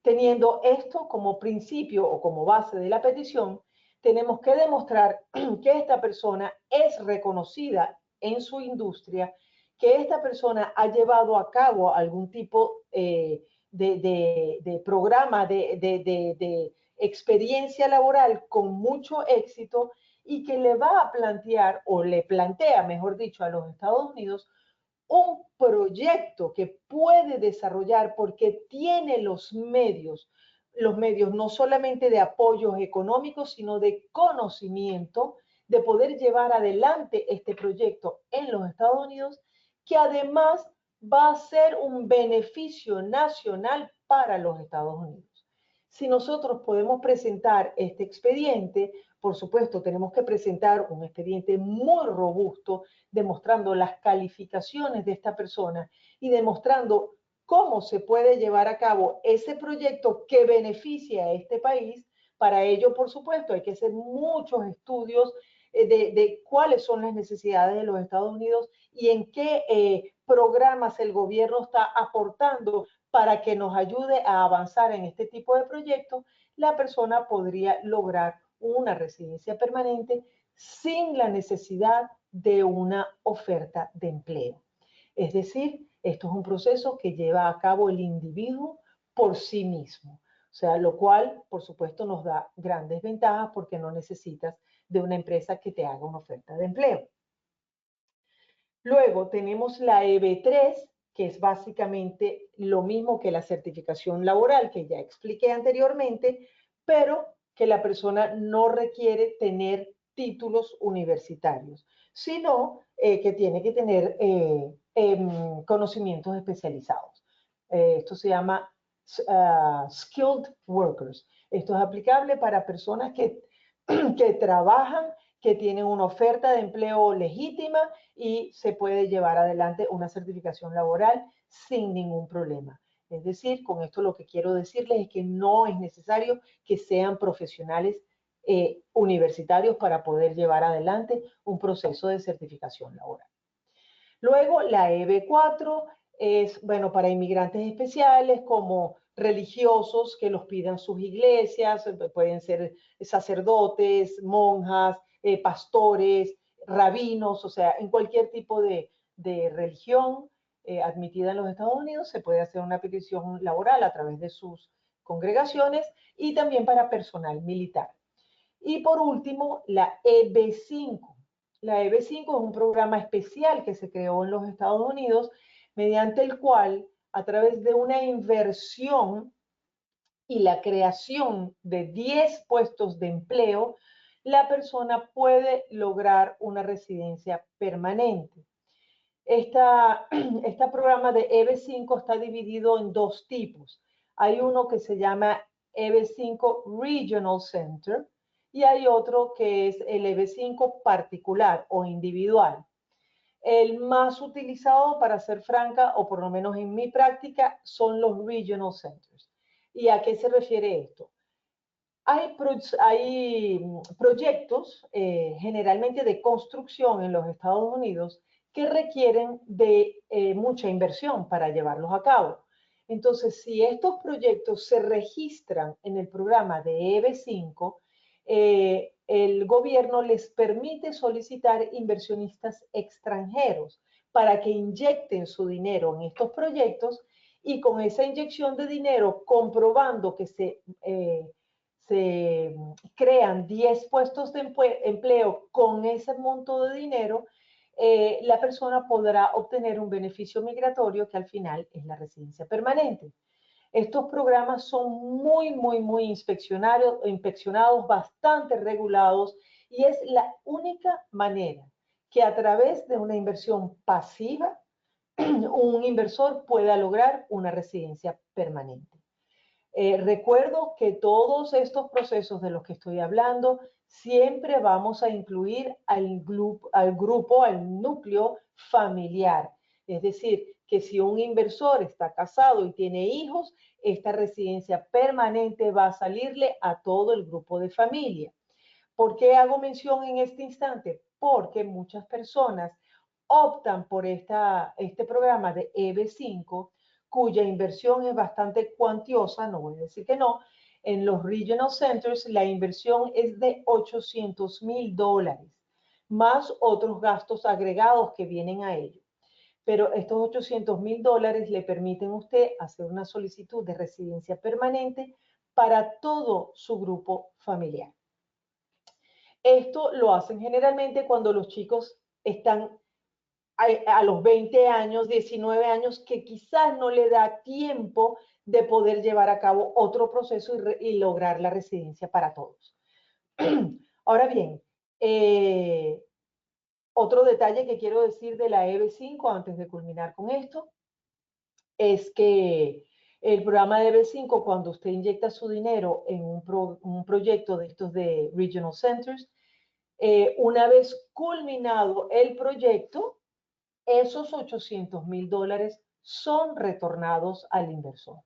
Teniendo esto como principio o como base de la petición, tenemos que demostrar que esta persona es reconocida en su industria, que esta persona ha llevado a cabo algún tipo de programa de experiencia laboral con mucho éxito y que le va a plantear, o le plantea, mejor dicho, a los Estados Unidos un proyecto que puede desarrollar porque tiene los medios no solamente de apoyos económicos, sino de conocimiento, de poder llevar adelante este proyecto en los Estados Unidos, que además va a ser un beneficio nacional para los Estados Unidos. Si nosotros podemos presentar este expediente, por supuesto, tenemos que presentar un expediente muy robusto, demostrando las calificaciones de esta persona y demostrando cómo se puede llevar a cabo ese proyecto que beneficia a este país. Para ello, por supuesto, hay que hacer muchos estudios de cuáles son las necesidades de los Estados Unidos y en qué programas el gobierno está aportando para que nos ayude a avanzar en este tipo de proyectos. La persona podría lograr una residencia permanente sin la necesidad de una oferta de empleo. Es decir, esto es un proceso que lleva a cabo el individuo por sí mismo. O sea, lo cual, por supuesto, nos da grandes ventajas porque no necesitas de una empresa que te haga una oferta de empleo. Luego tenemos la EB3, que es básicamente lo mismo que la certificación laboral que ya expliqué anteriormente, pero que la persona no requiere tener títulos universitarios, sino que tiene que tener conocimientos especializados. Esto se llama skilled workers. Esto es aplicable para personas que trabajan, que tienen una oferta de empleo legítima y se puede llevar adelante una certificación laboral sin ningún problema. Es decir, con esto lo que quiero decirles es que no es necesario que sean profesionales universitarios para poder llevar adelante un proceso de certificación laboral. Luego, la EB4 es, bueno, para inmigrantes especiales como religiosos que los pidan sus iglesias, pueden ser sacerdotes, monjas, pastores, rabinos, o sea, en cualquier tipo de religión admitida en los Estados Unidos se puede hacer una petición laboral a través de sus congregaciones y también para personal militar. Y por último, la EB5. La EB5 es un programa especial que se creó en los Estados Unidos mediante el cual, a través de una inversión y la creación de 10 puestos de empleo, la persona puede lograr una residencia permanente. Este programa de EB5 está dividido en dos tipos. Hay uno que se llama EB5 Regional Center y hay otro que es el EB5 particular o individual. El más utilizado, para ser franca, o por lo menos en mi práctica, son los Regional Centers. ¿Y a qué se refiere esto? Hay proyectos generalmente de construcción en los Estados Unidos que requieren de mucha inversión para llevarlos a cabo. Entonces, si estos proyectos se registran en el programa de EB5, el gobierno les permite solicitar inversionistas extranjeros para que inyecten su dinero en estos proyectos y con esa inyección de dinero, comprobando que se crean 10 puestos de empleo con ese monto de dinero, la persona podrá obtener un beneficio migratorio que al final es la residencia permanente. Estos programas son muy inspeccionados, bastante regulados, y es la única manera que a través de una inversión pasiva un inversor pueda lograr una residencia permanente. Recuerdo que todos estos procesos de los que estoy hablando siempre vamos a incluir al grupo, al núcleo familiar. Es decir, que si un inversor está casado y tiene hijos, esta residencia permanente va a salirle a todo el grupo de familia. ¿Por qué hago mención en este instante? Porque muchas personas optan por este programa de EB5, cuya inversión es bastante cuantiosa, no voy a decir que no. En los Regional Centers la inversión es de $800,000, más otros gastos agregados que vienen a ello. Pero estos $800,000 le permiten a usted hacer una solicitud de residencia permanente para todo su grupo familiar. Esto lo hacen generalmente cuando los chicos están a los 20 años, 19 años, que quizás no le da tiempo de poder llevar a cabo otro proceso y lograr la residencia para todos. Ahora bien, otro detalle que quiero decir de la EB5 antes de culminar con esto es que el programa de EB5, cuando usted inyecta su dinero en un proyecto de estos de Regional Centers, una vez culminado el proyecto, esos $800,000 son retornados al inversor.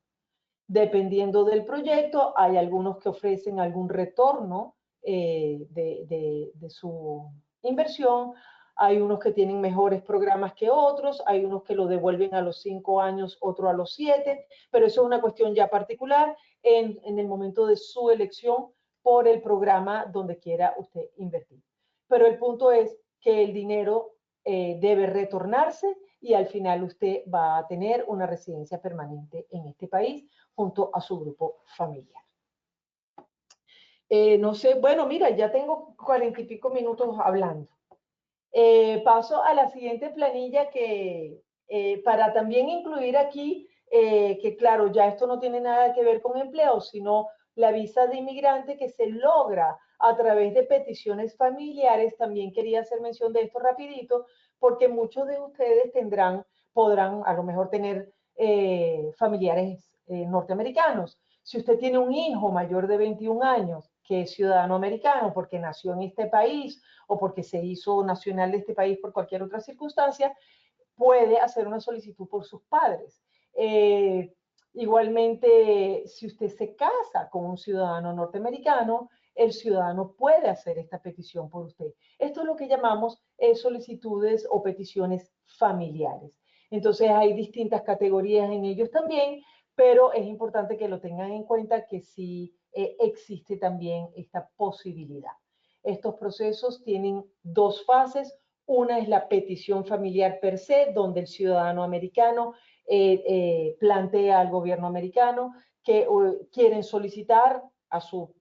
Dependiendo del proyecto, hay algunos que ofrecen algún retorno de su inversión, hay unos que tienen mejores programas que otros, hay unos que lo devuelven a los 5 años, otro a los 7, pero eso es una cuestión ya particular en el momento de su elección por el programa donde quiera usted invertir. Pero el punto es que el dinero debe retornarse y al final usted va a tener una residencia permanente en este país junto a su grupo familiar. No sé, bueno, mira, ya tengo 40 y pico minutos hablando. Paso a la siguiente planilla que para también incluir aquí que claro, ya esto no tiene nada que ver con empleo, sino la visa de inmigrante que se logra a través de peticiones familiares. También quería hacer mención de esto rapidito, porque muchos de ustedes podrán a lo mejor tener familiares norteamericanos. Si usted tiene un hijo mayor de 21 años que es ciudadano americano porque nació en este país o porque se hizo nacional de este país por cualquier otra circunstancia, puede hacer una solicitud por sus padres. Igualmente, si usted se casa con un ciudadano norteamericano, el ciudadano puede hacer esta petición por usted. Esto es lo que llamamos solicitudes o peticiones familiares. Entonces, hay distintas categorías en ellos también, pero es importante que lo tengan en cuenta que sí existe también esta posibilidad. Estos procesos tienen dos fases. Una es la petición familiar per se, donde el ciudadano americano plantea al gobierno americano que quieren solicitar a su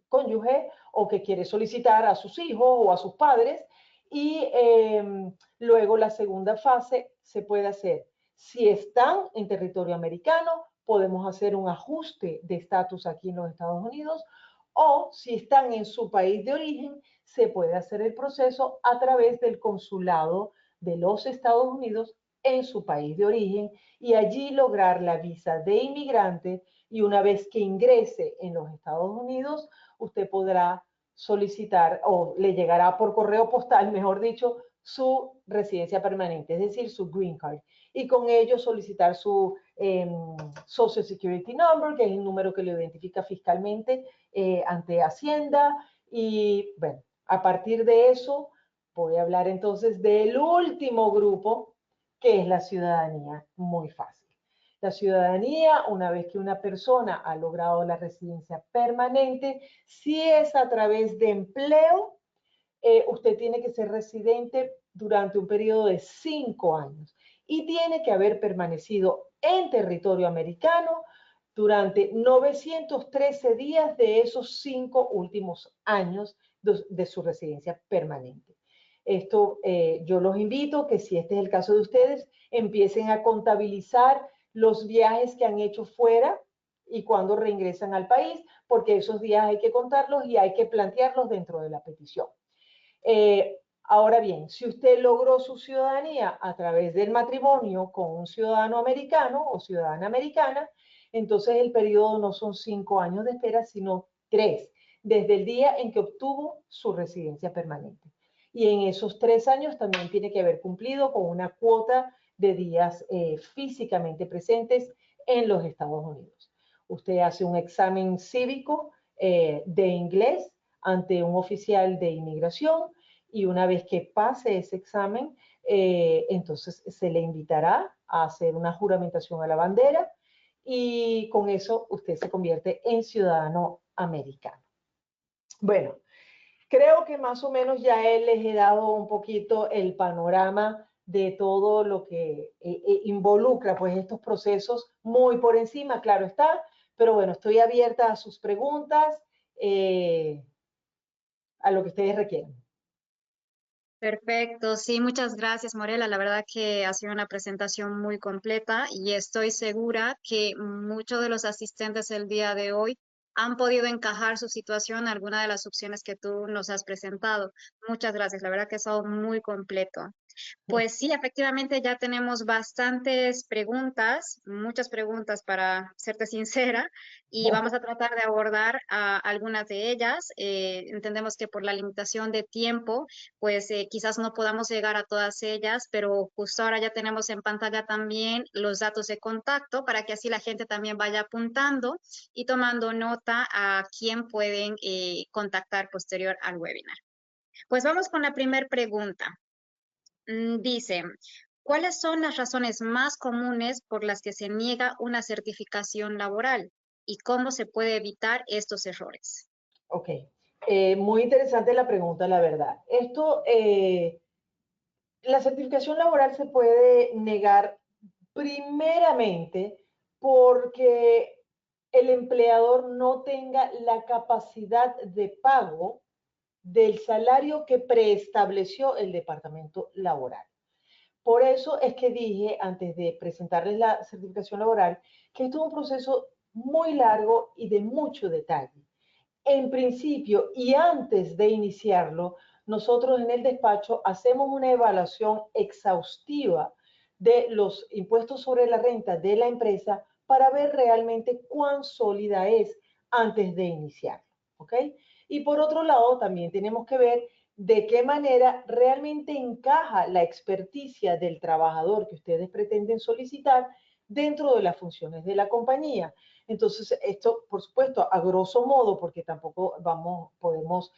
cónyuge o que quiere solicitar a sus hijos o a sus padres. Y luego la segunda fase se puede hacer. Si están en territorio americano, podemos hacer un ajuste de estatus aquí en los Estados Unidos, o si están en su país de origen, se puede hacer el proceso a través del consulado de los Estados Unidos en su país de origen y allí lograr la visa de inmigrante, y una vez que ingrese en los Estados Unidos, usted podrá solicitar o le llegará por correo postal, mejor dicho, su residencia permanente, es decir, su green card. Y con ello solicitar su Social Security Number, que es el número que lo identifica fiscalmente ante Hacienda. Y bueno, a partir de eso voy a hablar entonces del último grupo, que es la ciudadanía. Muy fácil. La ciudadanía, una vez que una persona ha logrado la residencia permanente, si es a través de empleo, usted tiene que ser residente durante un periodo de 5 años y tiene que haber permanecido en territorio americano durante 913 días de esos 5 últimos años de su residencia permanente. Esto yo los invito que si este es el caso de ustedes, empiecen a contabilizar los viajes que han hecho fuera y cuando reingresan al país, porque esos días hay que contarlos y hay que plantearlos dentro de la petición. Ahora bien, si usted logró su ciudadanía a través del matrimonio con un ciudadano americano o ciudadana americana, entonces el periodo no son 5 años de espera, sino 3, desde el día en que obtuvo su residencia permanente. Y en esos 3 años también tiene que haber cumplido con una cuota de días físicamente presentes en los Estados Unidos. Usted hace un examen cívico de inglés ante un oficial de inmigración y una vez que pase ese examen, entonces se le invitará a hacer una juramentación a la bandera y con eso usted se convierte en ciudadano americano. Bueno, creo que más o menos ya les he dado un poquito el panorama de todo lo que involucra pues estos procesos muy por encima, claro está, pero bueno, estoy abierta a sus preguntas, a lo que ustedes requieran. Perfecto, sí, muchas gracias, Morela. La verdad que ha sido una presentación muy completa y estoy segura que muchos de los asistentes el día de hoy han podido encajar su situación en alguna de las opciones que tú nos has presentado. Muchas gracias, la verdad que ha estado muy completo. Pues sí, efectivamente ya tenemos bastantes preguntas, muchas preguntas para serte sincera, y vamos a tratar de abordar algunas de ellas. Entendemos que por la limitación de tiempo, pues quizás no podamos llegar a todas ellas, pero justo ahora ya tenemos en pantalla también los datos de contacto para que así la gente también vaya apuntando y tomando nota a quién pueden contactar posterior al webinar. Pues vamos con la primera pregunta. Dice, ¿cuáles son las razones más comunes por las que se niega una certificación laboral y cómo se puede evitar estos errores? Ok, muy interesante la pregunta, la verdad. La certificación laboral se puede negar primeramente porque el empleador no tenga la capacidad de pago del salario que preestableció el departamento laboral. Por eso es que dije, antes de presentarles la certificación laboral, que esto es un proceso muy largo y de mucho detalle. En principio, y antes de iniciarlo, nosotros en el despacho hacemos una evaluación exhaustiva de los impuestos sobre la renta de la empresa para ver realmente cuán sólida es antes de iniciarlo. ¿Ok? Y por otro lado, también tenemos que ver de qué manera realmente encaja la experticia del trabajador que ustedes pretenden solicitar dentro de las funciones de la compañía. Entonces, esto, por supuesto, a grosso modo, porque tampoco podemos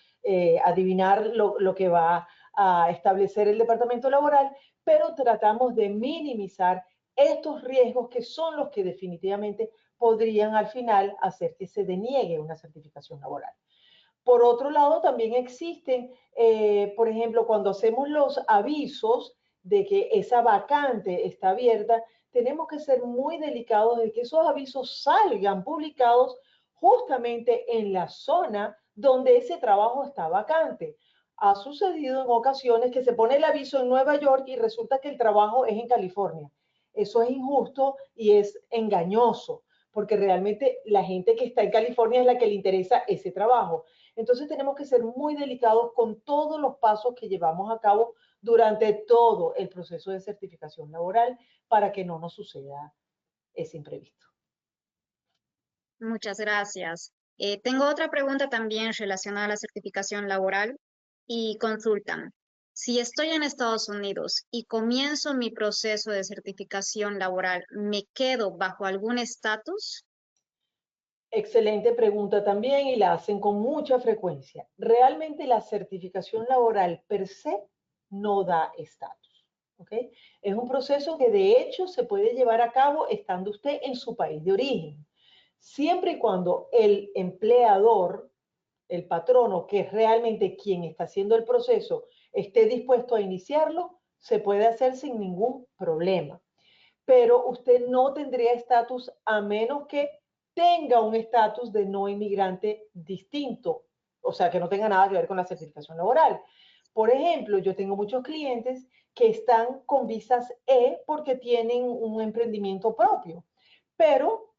adivinar lo que va a establecer el departamento laboral, pero tratamos de minimizar estos riesgos que son los que definitivamente podrían al final hacer que se deniegue una certificación laboral. Por otro lado, también existen, por ejemplo, cuando hacemos los avisos de que esa vacante está abierta, tenemos que ser muy delicados de que esos avisos salgan publicados justamente en la zona donde ese trabajo está vacante. Ha sucedido en ocasiones que se pone el aviso en Nueva York y resulta que el trabajo es en California. Eso es injusto y es engañoso, porque realmente la gente que está en California es la que le interesa ese trabajo. Entonces tenemos que ser muy delicados con todos los pasos que llevamos a cabo durante todo el proceso de certificación laboral para que no nos suceda ese imprevisto. Muchas gracias. Tengo otra pregunta también relacionada a la certificación laboral y consultan. Si estoy en Estados Unidos y comienzo mi proceso de certificación laboral, ¿me quedo bajo algún estatus? Excelente pregunta también y la hacen con mucha frecuencia. Realmente la certificación laboral per se no da estatus. ¿Ok? Es un proceso que de hecho se puede llevar a cabo estando usted en su país de origen, siempre y cuando el empleador, el patrono, que es realmente quien está haciendo el proceso, esté dispuesto a iniciarlo, se puede hacer sin ningún problema. Pero usted no tendría estatus a menos que tenga un estatus de no inmigrante distinto, o sea, que no tenga nada que ver con la certificación laboral. Por ejemplo, yo tengo muchos clientes que están con visas E porque tienen un emprendimiento propio, pero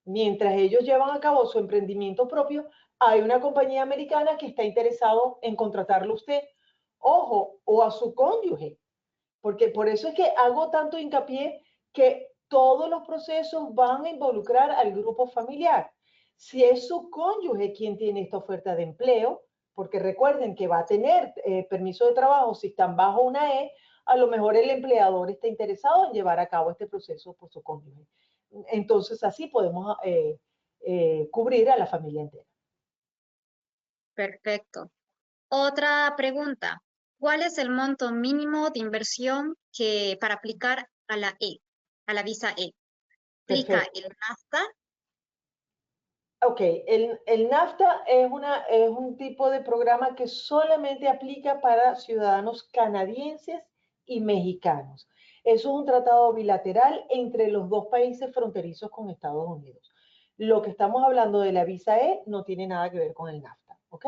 mientras ellos llevan a cabo su emprendimiento propio, hay una compañía americana que está interesado en contratarlo a usted, ojo, o a su cónyuge, porque por eso es que hago tanto hincapié que todos los procesos van a involucrar al grupo familiar. Si es su cónyuge quien tiene esta oferta de empleo, porque recuerden que va a tener permiso de trabajo si están bajo una E, a lo mejor el empleador está interesado en llevar a cabo este proceso por su cónyuge. Entonces, así podemos cubrir a la familia entera. Perfecto. Otra pregunta. ¿Cuál es el monto mínimo de inversión para aplicar a la E, a la visa E? ¿Aplica Perfecto. el NAFTA? Ok, el NAFTA es un tipo de programa que solamente aplica para ciudadanos canadienses y mexicanos. Eso es un tratado bilateral entre los dos países fronterizos con Estados Unidos. Lo que estamos hablando de la visa E no tiene nada que ver con el NAFTA, ¿ok?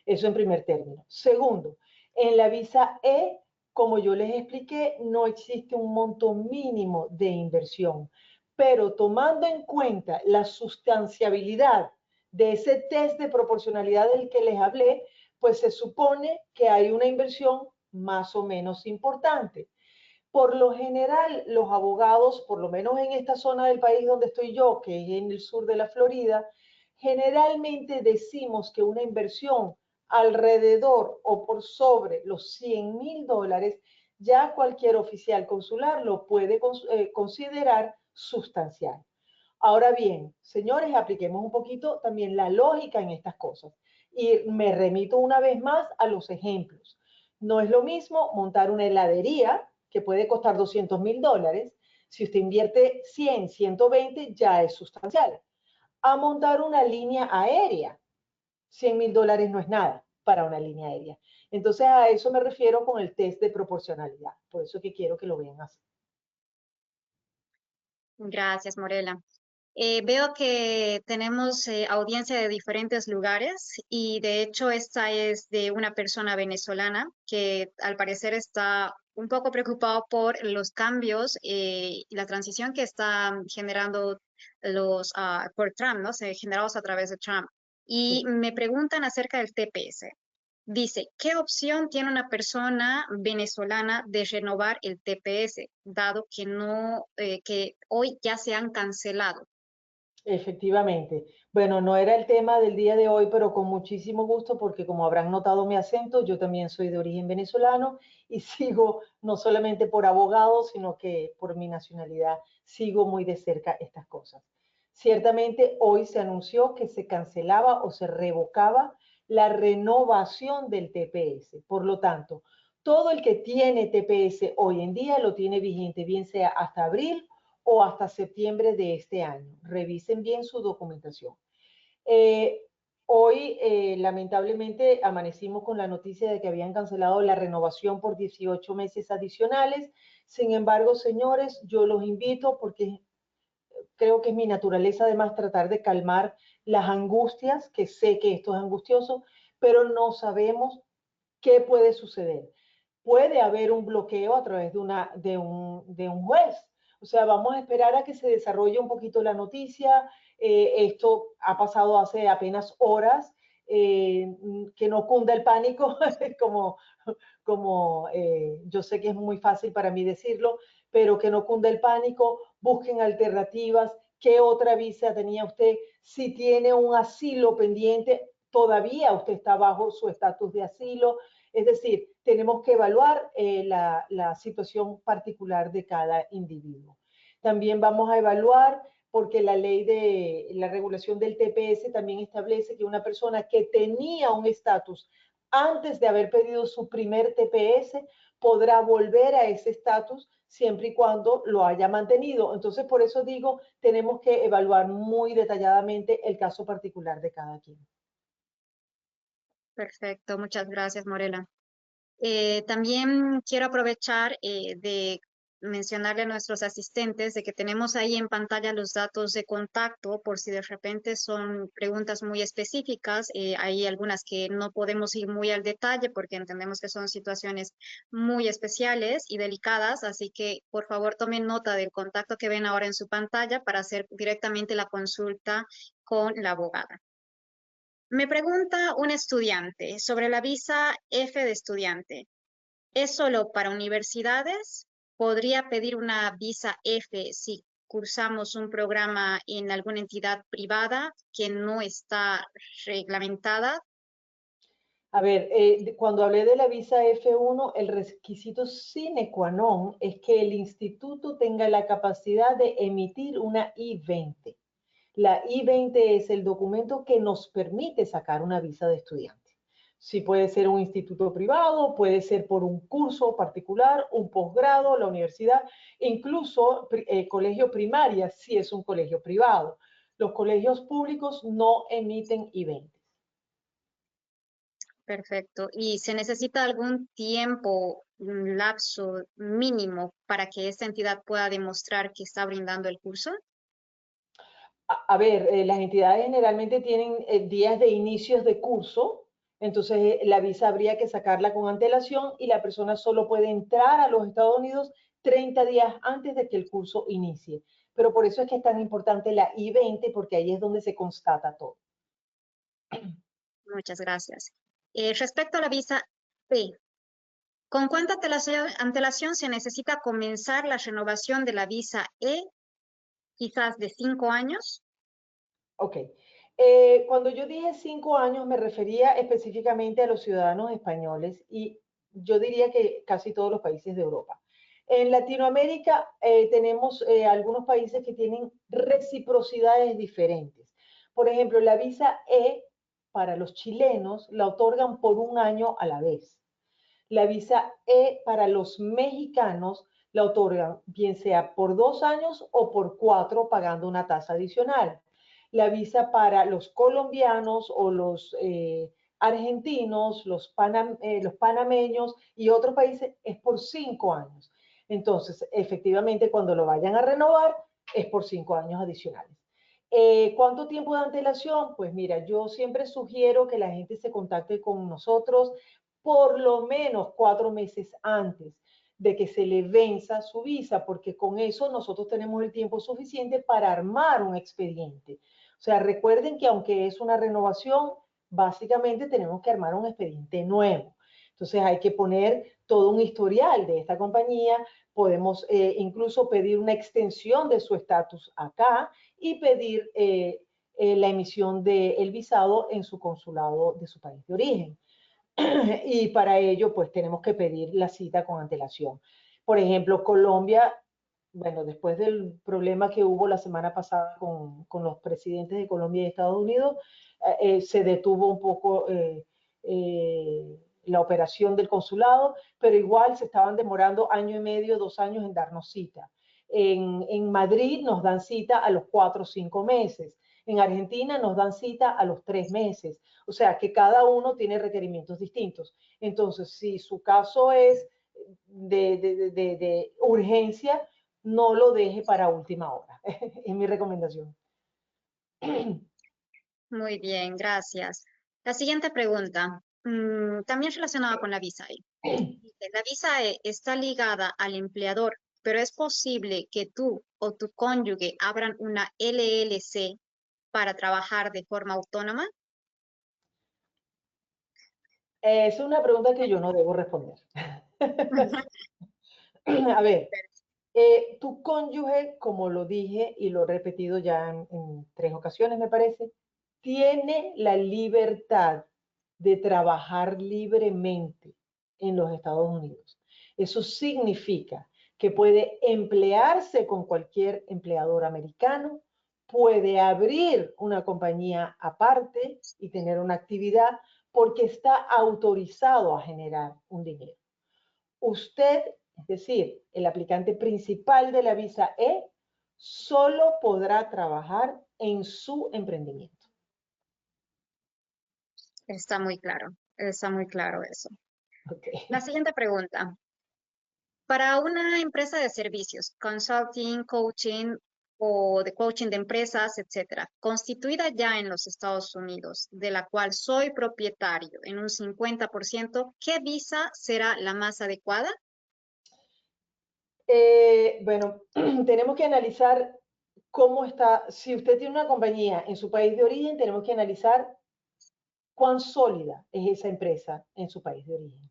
Eso en primer término. Segundo, en la visa E, como yo les expliqué, no existe un monto mínimo de inversión, pero tomando en cuenta la sustanciabilidad de ese test de proporcionalidad del que les hablé, pues se supone que hay una inversión más o menos importante. Por lo general, los abogados, por lo menos en esta zona del país donde estoy yo, que es en el sur de la Florida, generalmente decimos que una inversión alrededor o por sobre los $100,000, ya cualquier oficial consular lo puede considerar sustancial. Ahora bien, señores, apliquemos un poquito también la lógica en estas cosas. Y me remito una vez más a los ejemplos. No es lo mismo montar una heladería que puede costar $200,000. Si usted invierte 100, 120, ya es sustancial. A montar una línea aérea. $100,000 no es nada para una línea aérea. Entonces a eso me refiero con el test de proporcionalidad. Por eso que quiero que lo vean así. Gracias, Morela. Veo que tenemos audiencia de diferentes lugares y de hecho esta es de una persona venezolana que al parecer está un poco preocupado por los cambios y la transición que está generando por Trump, ¿no? Generados a través de Trump. Y Sí. me preguntan acerca del TPS. Dice, ¿qué opción tiene una persona venezolana de renovar el TPS, dado que no, que hoy ya se han cancelado? Efectivamente. Bueno, no era el tema del día de hoy, pero con muchísimo gusto, porque como habrán notado mi acento, yo también soy de origen venezolano y sigo no solamente por abogado, sino que por mi nacionalidad sigo muy de cerca estas cosas. Ciertamente hoy se anunció que se cancelaba o se revocaba la renovación del TPS. Por lo tanto, todo el que tiene TPS hoy en día lo tiene vigente, bien sea hasta abril o hasta septiembre de este año. Revisen bien su documentación. Eh, Hoy, lamentablemente, amanecimos con la noticia de que habían cancelado la renovación por 18 meses adicionales. Sin embargo, señores, yo los invito porque creo que es mi naturaleza además tratar de calmar las angustias, que sé que esto es angustioso, pero no sabemos qué puede suceder. Puede haber un bloqueo a través de un juez. O sea, vamos a esperar a que se desarrolle un poquito la noticia. Esto ha pasado hace apenas horas. Que no cunda el pánico, como, yo sé que es muy fácil para mí decirlo, pero que no cunda el pánico, busquen alternativas. ¿Qué otra visa tenía usted? Si tiene un asilo pendiente, todavía usted está bajo su estatus de asilo. Es decir, tenemos que evaluar la situación particular de cada individuo. También vamos a evaluar, porque la ley de la regulación del TPS también establece que una persona que tenía un estatus antes de haber pedido su primer TPS podrá volver a ese estatus siempre y cuando lo haya mantenido. Entonces, por eso digo, tenemos que evaluar muy detalladamente el caso particular de cada quien. Perfecto, muchas gracias, Morela. También quiero aprovechar mencionarle a nuestros asistentes de que tenemos ahí en pantalla los datos de contacto por si de repente son preguntas muy específicas. Hay algunas que no podemos ir muy al detalle porque entendemos que son situaciones muy especiales y delicadas, así que por favor tomen nota del contacto que ven ahora en su pantalla para hacer directamente la consulta con la abogada. Me pregunta un estudiante sobre la visa F de estudiante. ¿Es solo para universidades? ¿Podría pedir una visa F si cursamos un programa en alguna entidad privada que no está reglamentada? A ver, cuando hablé de la visa F1, el requisito sine qua non es que el instituto tenga la capacidad de emitir una I-20. La I-20 es el documento que nos permite sacar una visa de estudiante. Sí, puede ser un instituto privado, puede ser por un curso particular, un posgrado, la universidad, incluso colegio primaria, si es un colegio privado. Los colegios públicos no emiten I-20. Perfecto. ¿Y se necesita algún tiempo, un lapso mínimo para que esta entidad pueda demostrar que está brindando el curso? A ver, las entidades generalmente tienen días de inicios de curso, entonces la visa habría que sacarla con antelación y la persona solo puede entrar a los Estados Unidos 30 días antes de que el curso inicie. Pero por eso es que es tan importante la I-20, porque ahí es donde se constata todo. Muchas gracias. Respecto a la visa P, ¿con cuánta antelación se necesita comenzar la renovación de la visa E? Quizás de 5 años. Ok. Cuando yo dije 5 años, me refería específicamente a los ciudadanos españoles y yo diría que casi todos los países de Europa. En Latinoamérica tenemos algunos países que tienen reciprocidades diferentes. Por ejemplo, la visa E para los chilenos la otorgan por un año a la vez. La visa E para los mexicanos la otorgan bien sea por 2 años o por 4 pagando una tasa adicional. La visa para los colombianos o los argentinos, los panameños y otros países es por 5 años. Entonces, efectivamente, cuando lo vayan a renovar, es por 5 años adicionales. ¿Cuánto tiempo de antelación? Pues mira, yo siempre sugiero que la gente se contacte con nosotros por lo menos 4 meses antes de que se le venza su visa, porque con eso nosotros tenemos el tiempo suficiente para armar un expediente. O sea, recuerden que aunque es una renovación, básicamente tenemos que armar un expediente nuevo. Entonces hay que poner todo un historial de esta compañía, podemos incluso pedir una extensión de su estatus acá y pedir la emisión del visado en su consulado de su país de origen. Y para ello, pues tenemos que pedir la cita con antelación. Por ejemplo, Colombia, bueno, después del problema que hubo la semana pasada con los presidentes de Colombia y Estados Unidos, se detuvo un poco la operación del consulado, pero igual se estaban demorando año y medio, 2 años en darnos cita. En Madrid nos dan cita a los 4 o 5 meses. En Argentina nos dan cita a los 3 meses. O sea que cada uno tiene requerimientos distintos. Entonces, si su caso es de urgencia, no lo deje para última hora. Es mi recomendación. Muy bien, gracias. La siguiente pregunta, también relacionada con la visa E. Dice, la visa E está ligada al empleador, pero es posible que tú o tu cónyuge abran una LLC para trabajar de forma autónoma. Es una pregunta que yo no debo responder. A ver, tu cónyuge, como lo dije y lo he repetido ya en 3 ocasiones, me parece, tiene la libertad de trabajar libremente en los Estados Unidos. Eso significa que puede emplearse con cualquier empleador americano, puede abrir una compañía aparte y tener una actividad porque está autorizado a generar un dinero. Usted, es decir, el aplicante principal de la visa E, solo podrá trabajar en su emprendimiento. Está muy claro eso. Okay. La siguiente pregunta. Para una empresa de servicios, consulting, coaching o de coaching de empresas, etcétera, constituida ya en los Estados Unidos, de la cual soy propietario en un 50%, ¿qué visa será la más adecuada? Bueno, tenemos que analizar cómo está, si usted tiene una compañía en su país de origen, tenemos que analizar cuán sólida es esa empresa en su país de origen.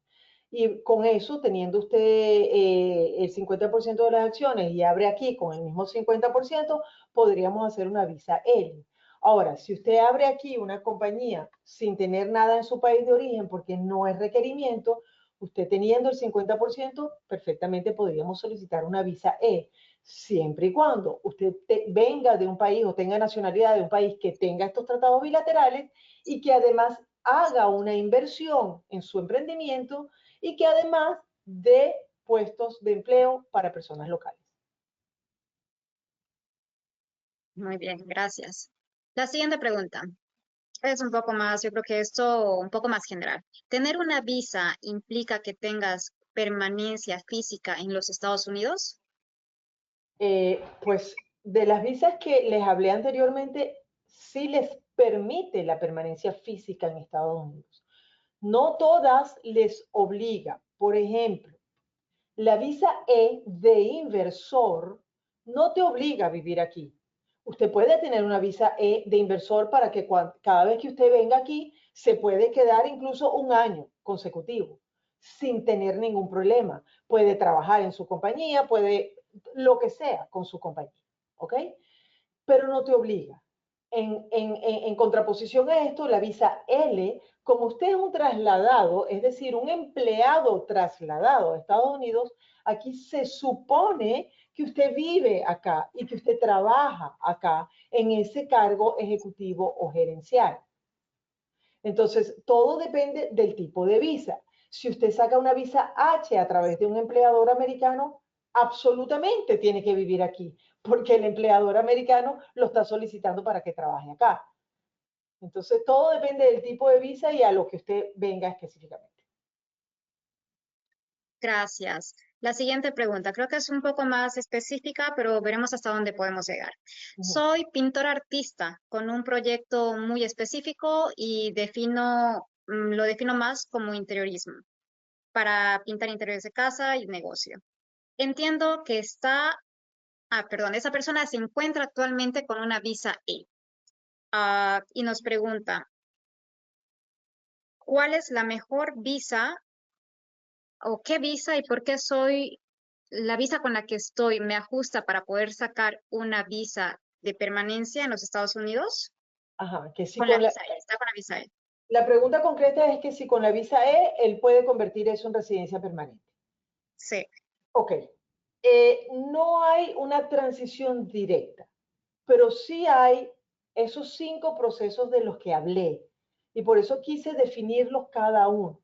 Y con eso, teniendo usted el 50% de las acciones y abre aquí con el mismo 50%, podríamos hacer una visa L. Ahora, si usted abre aquí una compañía sin tener nada en su país de origen, porque no es requerimiento, usted teniendo el 50%, perfectamente podríamos solicitar una visa E, siempre y cuando usted venga de un país o tenga nacionalidad de un país que tenga estos tratados bilaterales y que además haga una inversión en su emprendimiento y que además dé puestos de empleo para personas locales. Muy bien, gracias. La siguiente pregunta es un poco más, yo creo que esto un poco más general. ¿Tener una visa implica que tengas permanencia física en los Estados Unidos? Pues de las visas que les hablé anteriormente, sí les permite la permanencia física en Estados Unidos. No todas les obliga. Por ejemplo, la visa E de inversor no te obliga a vivir aquí. Usted puede tener una visa E de inversor para que cada vez que usted venga aquí se puede quedar incluso un año consecutivo sin tener ningún problema. Puede trabajar en su compañía, puede lo que sea con su compañía, ¿ok? Pero no te obliga. En contraposición a esto, la visa L, como usted es un trasladado, es decir, un empleado trasladado a Estados Unidos, aquí se supone que usted vive acá y que usted trabaja acá en ese cargo ejecutivo o gerencial. Entonces, todo depende del tipo de visa. Si usted saca una visa H a través de un empleador americano, absolutamente tiene que vivir aquí, porque el empleador americano lo está solicitando para que trabaje acá. Entonces, todo depende del tipo de visa y a lo que usted venga específicamente. Gracias. La siguiente pregunta, creo que es un poco más específica, pero veremos hasta dónde podemos llegar. Soy pintor artista con un proyecto muy específico y lo defino más como interiorismo para pintar interiores de casa y negocio. Entiendo que esa persona se encuentra actualmente con una visa E. Y nos pregunta, ¿cuál es la mejor visa o qué visa y por qué la visa con la que estoy me ajusta para poder sacar una visa de permanencia en los Estados Unidos? Ajá, que si Con la con visa E, está con la visa E. la pregunta concreta es que si con la visa E, él puede convertir eso en residencia permanente. Sí, Ok. No hay una transición directa, pero sí hay esos 5 procesos de los que hablé. Y por eso quise definirlos cada uno.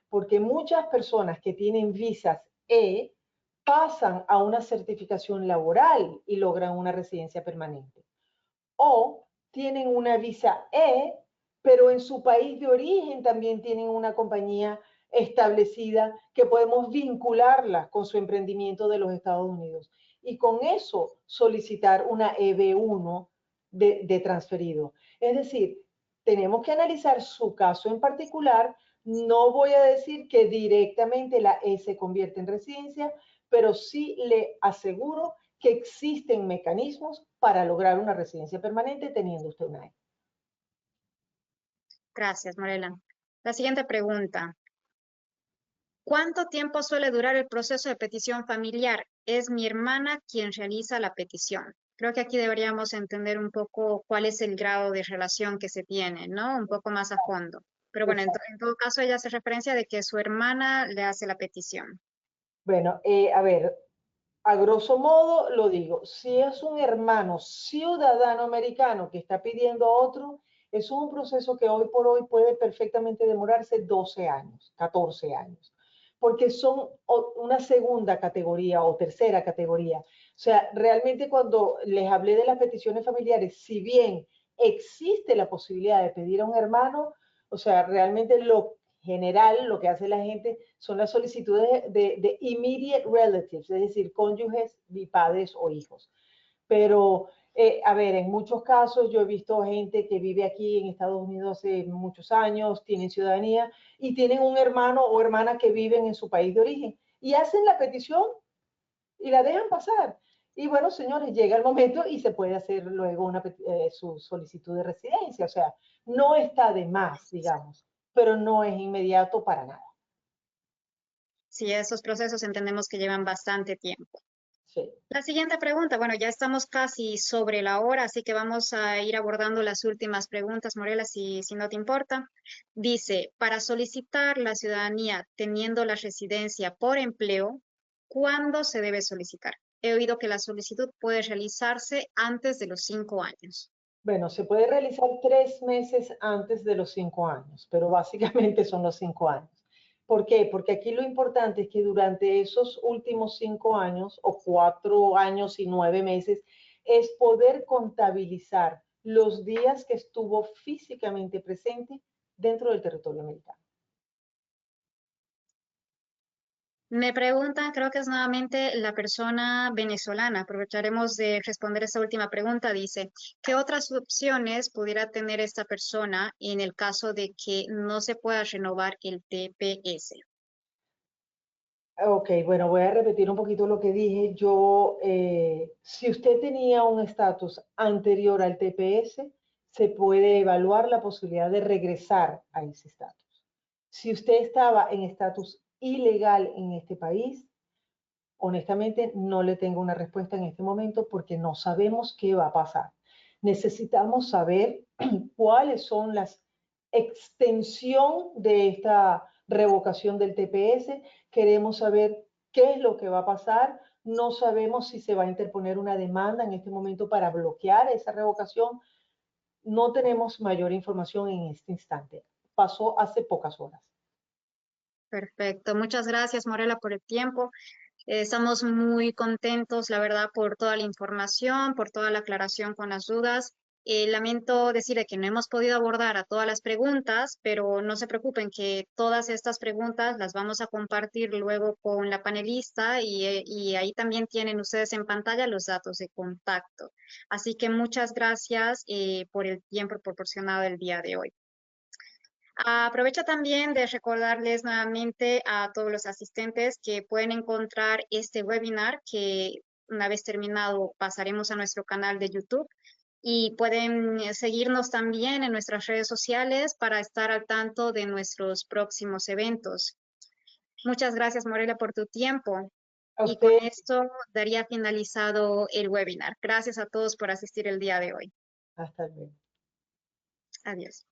Porque muchas personas que tienen visas E pasan a una certificación laboral y logran una residencia permanente. O tienen una visa E, pero en su país de origen también tienen una compañía establecida que podemos vincularla con su emprendimiento de los Estados Unidos. Y con eso solicitar una EB1 de transferido. Es decir, tenemos que analizar su caso en particular. No voy a decir que directamente la E se convierte en residencia, pero sí le aseguro que existen mecanismos para lograr una residencia permanente teniendo usted una E. gracias, Morela. La siguiente pregunta. ¿Cuánto tiempo suele durar el proceso de petición familiar? Es mi hermana quien realiza la petición. Creo que aquí deberíamos entender un poco cuál es el grado de relación que se tiene, ¿no? Un poco más a fondo. Pero bueno, en todo caso, ella hace referencia de que su hermana le hace la petición. Bueno, a ver, a grosso modo lo digo, si es un hermano ciudadano americano que está pidiendo a otro, es un proceso que hoy por hoy puede perfectamente demorarse 12 años, 14 años, porque son una segunda categoría o tercera categoría. O sea, realmente cuando les hablé de las peticiones familiares, si bien existe la posibilidad de pedir a un hermano, o sea, realmente lo general, lo que hace la gente son las solicitudes de immediate relatives, es decir, cónyuges, padres o hijos. Pero, a ver, en muchos casos yo he visto gente que vive aquí en Estados Unidos hace muchos años, tienen ciudadanía y tienen un hermano o hermana que viven en su país de origen y hacen la petición y la dejan pasar. Y bueno, señores, llega el momento y se puede hacer luego su solicitud de residencia. O sea, no está de más, digamos, pero no es inmediato para nada. Sí, esos procesos entendemos que llevan bastante tiempo. Sí. La siguiente pregunta, bueno, ya estamos casi sobre la hora, así que vamos a ir abordando las últimas preguntas, Morela, si no te importa. Dice, para solicitar la ciudadanía teniendo la residencia por empleo, ¿cuándo se debe solicitar? He oído que la solicitud puede realizarse antes de los 5 años. Bueno, se puede realizar 3 meses antes de los 5 años, pero básicamente son los 5 años. ¿Por qué? Porque aquí lo importante es que durante esos últimos 5 años o 4 años y 9 meses es poder contabilizar los días que estuvo físicamente presente dentro del territorio americano. Me preguntan, creo que es nuevamente la persona venezolana. Aprovecharemos de responder esta última pregunta. Dice, ¿qué otras opciones pudiera tener esta persona en el caso de que no se pueda renovar el TPS? Ok, bueno, voy a repetir un poquito lo que dije. Yo, si usted tenía un estatus anterior al TPS, se puede evaluar la posibilidad de regresar a ese estatus. Si usted estaba en estatus ilegal en este país, honestamente no le tengo una respuesta en este momento porque no sabemos qué va a pasar. Necesitamos saber cuáles son las extensión de esta revocación del TPS. Queremos saber qué es lo que va a pasar. No sabemos si se va a interponer una demanda en este momento para bloquear esa revocación. No tenemos mayor información en este instante. Pasó hace pocas horas. Perfecto. Muchas gracias, Morela, por el tiempo. Estamos muy contentos, la verdad, por toda la información, por toda la aclaración con las dudas. Lamento decirle que no hemos podido abordar a todas las preguntas, pero no se preocupen que todas estas preguntas las vamos a compartir luego con la panelista y ahí también tienen ustedes en pantalla los datos de contacto. Así que muchas gracias por el tiempo proporcionado el día de hoy. Aprovecho también de recordarles nuevamente a todos los asistentes que pueden encontrar este webinar que una vez terminado pasaremos a nuestro canal de YouTube y pueden seguirnos también en nuestras redes sociales para estar al tanto de nuestros próximos eventos. Muchas gracias, Morela, por tu tiempo. A Y con usted, esto daría finalizado el webinar. Gracias a todos por asistir el día de hoy. hasta luego. Adiós.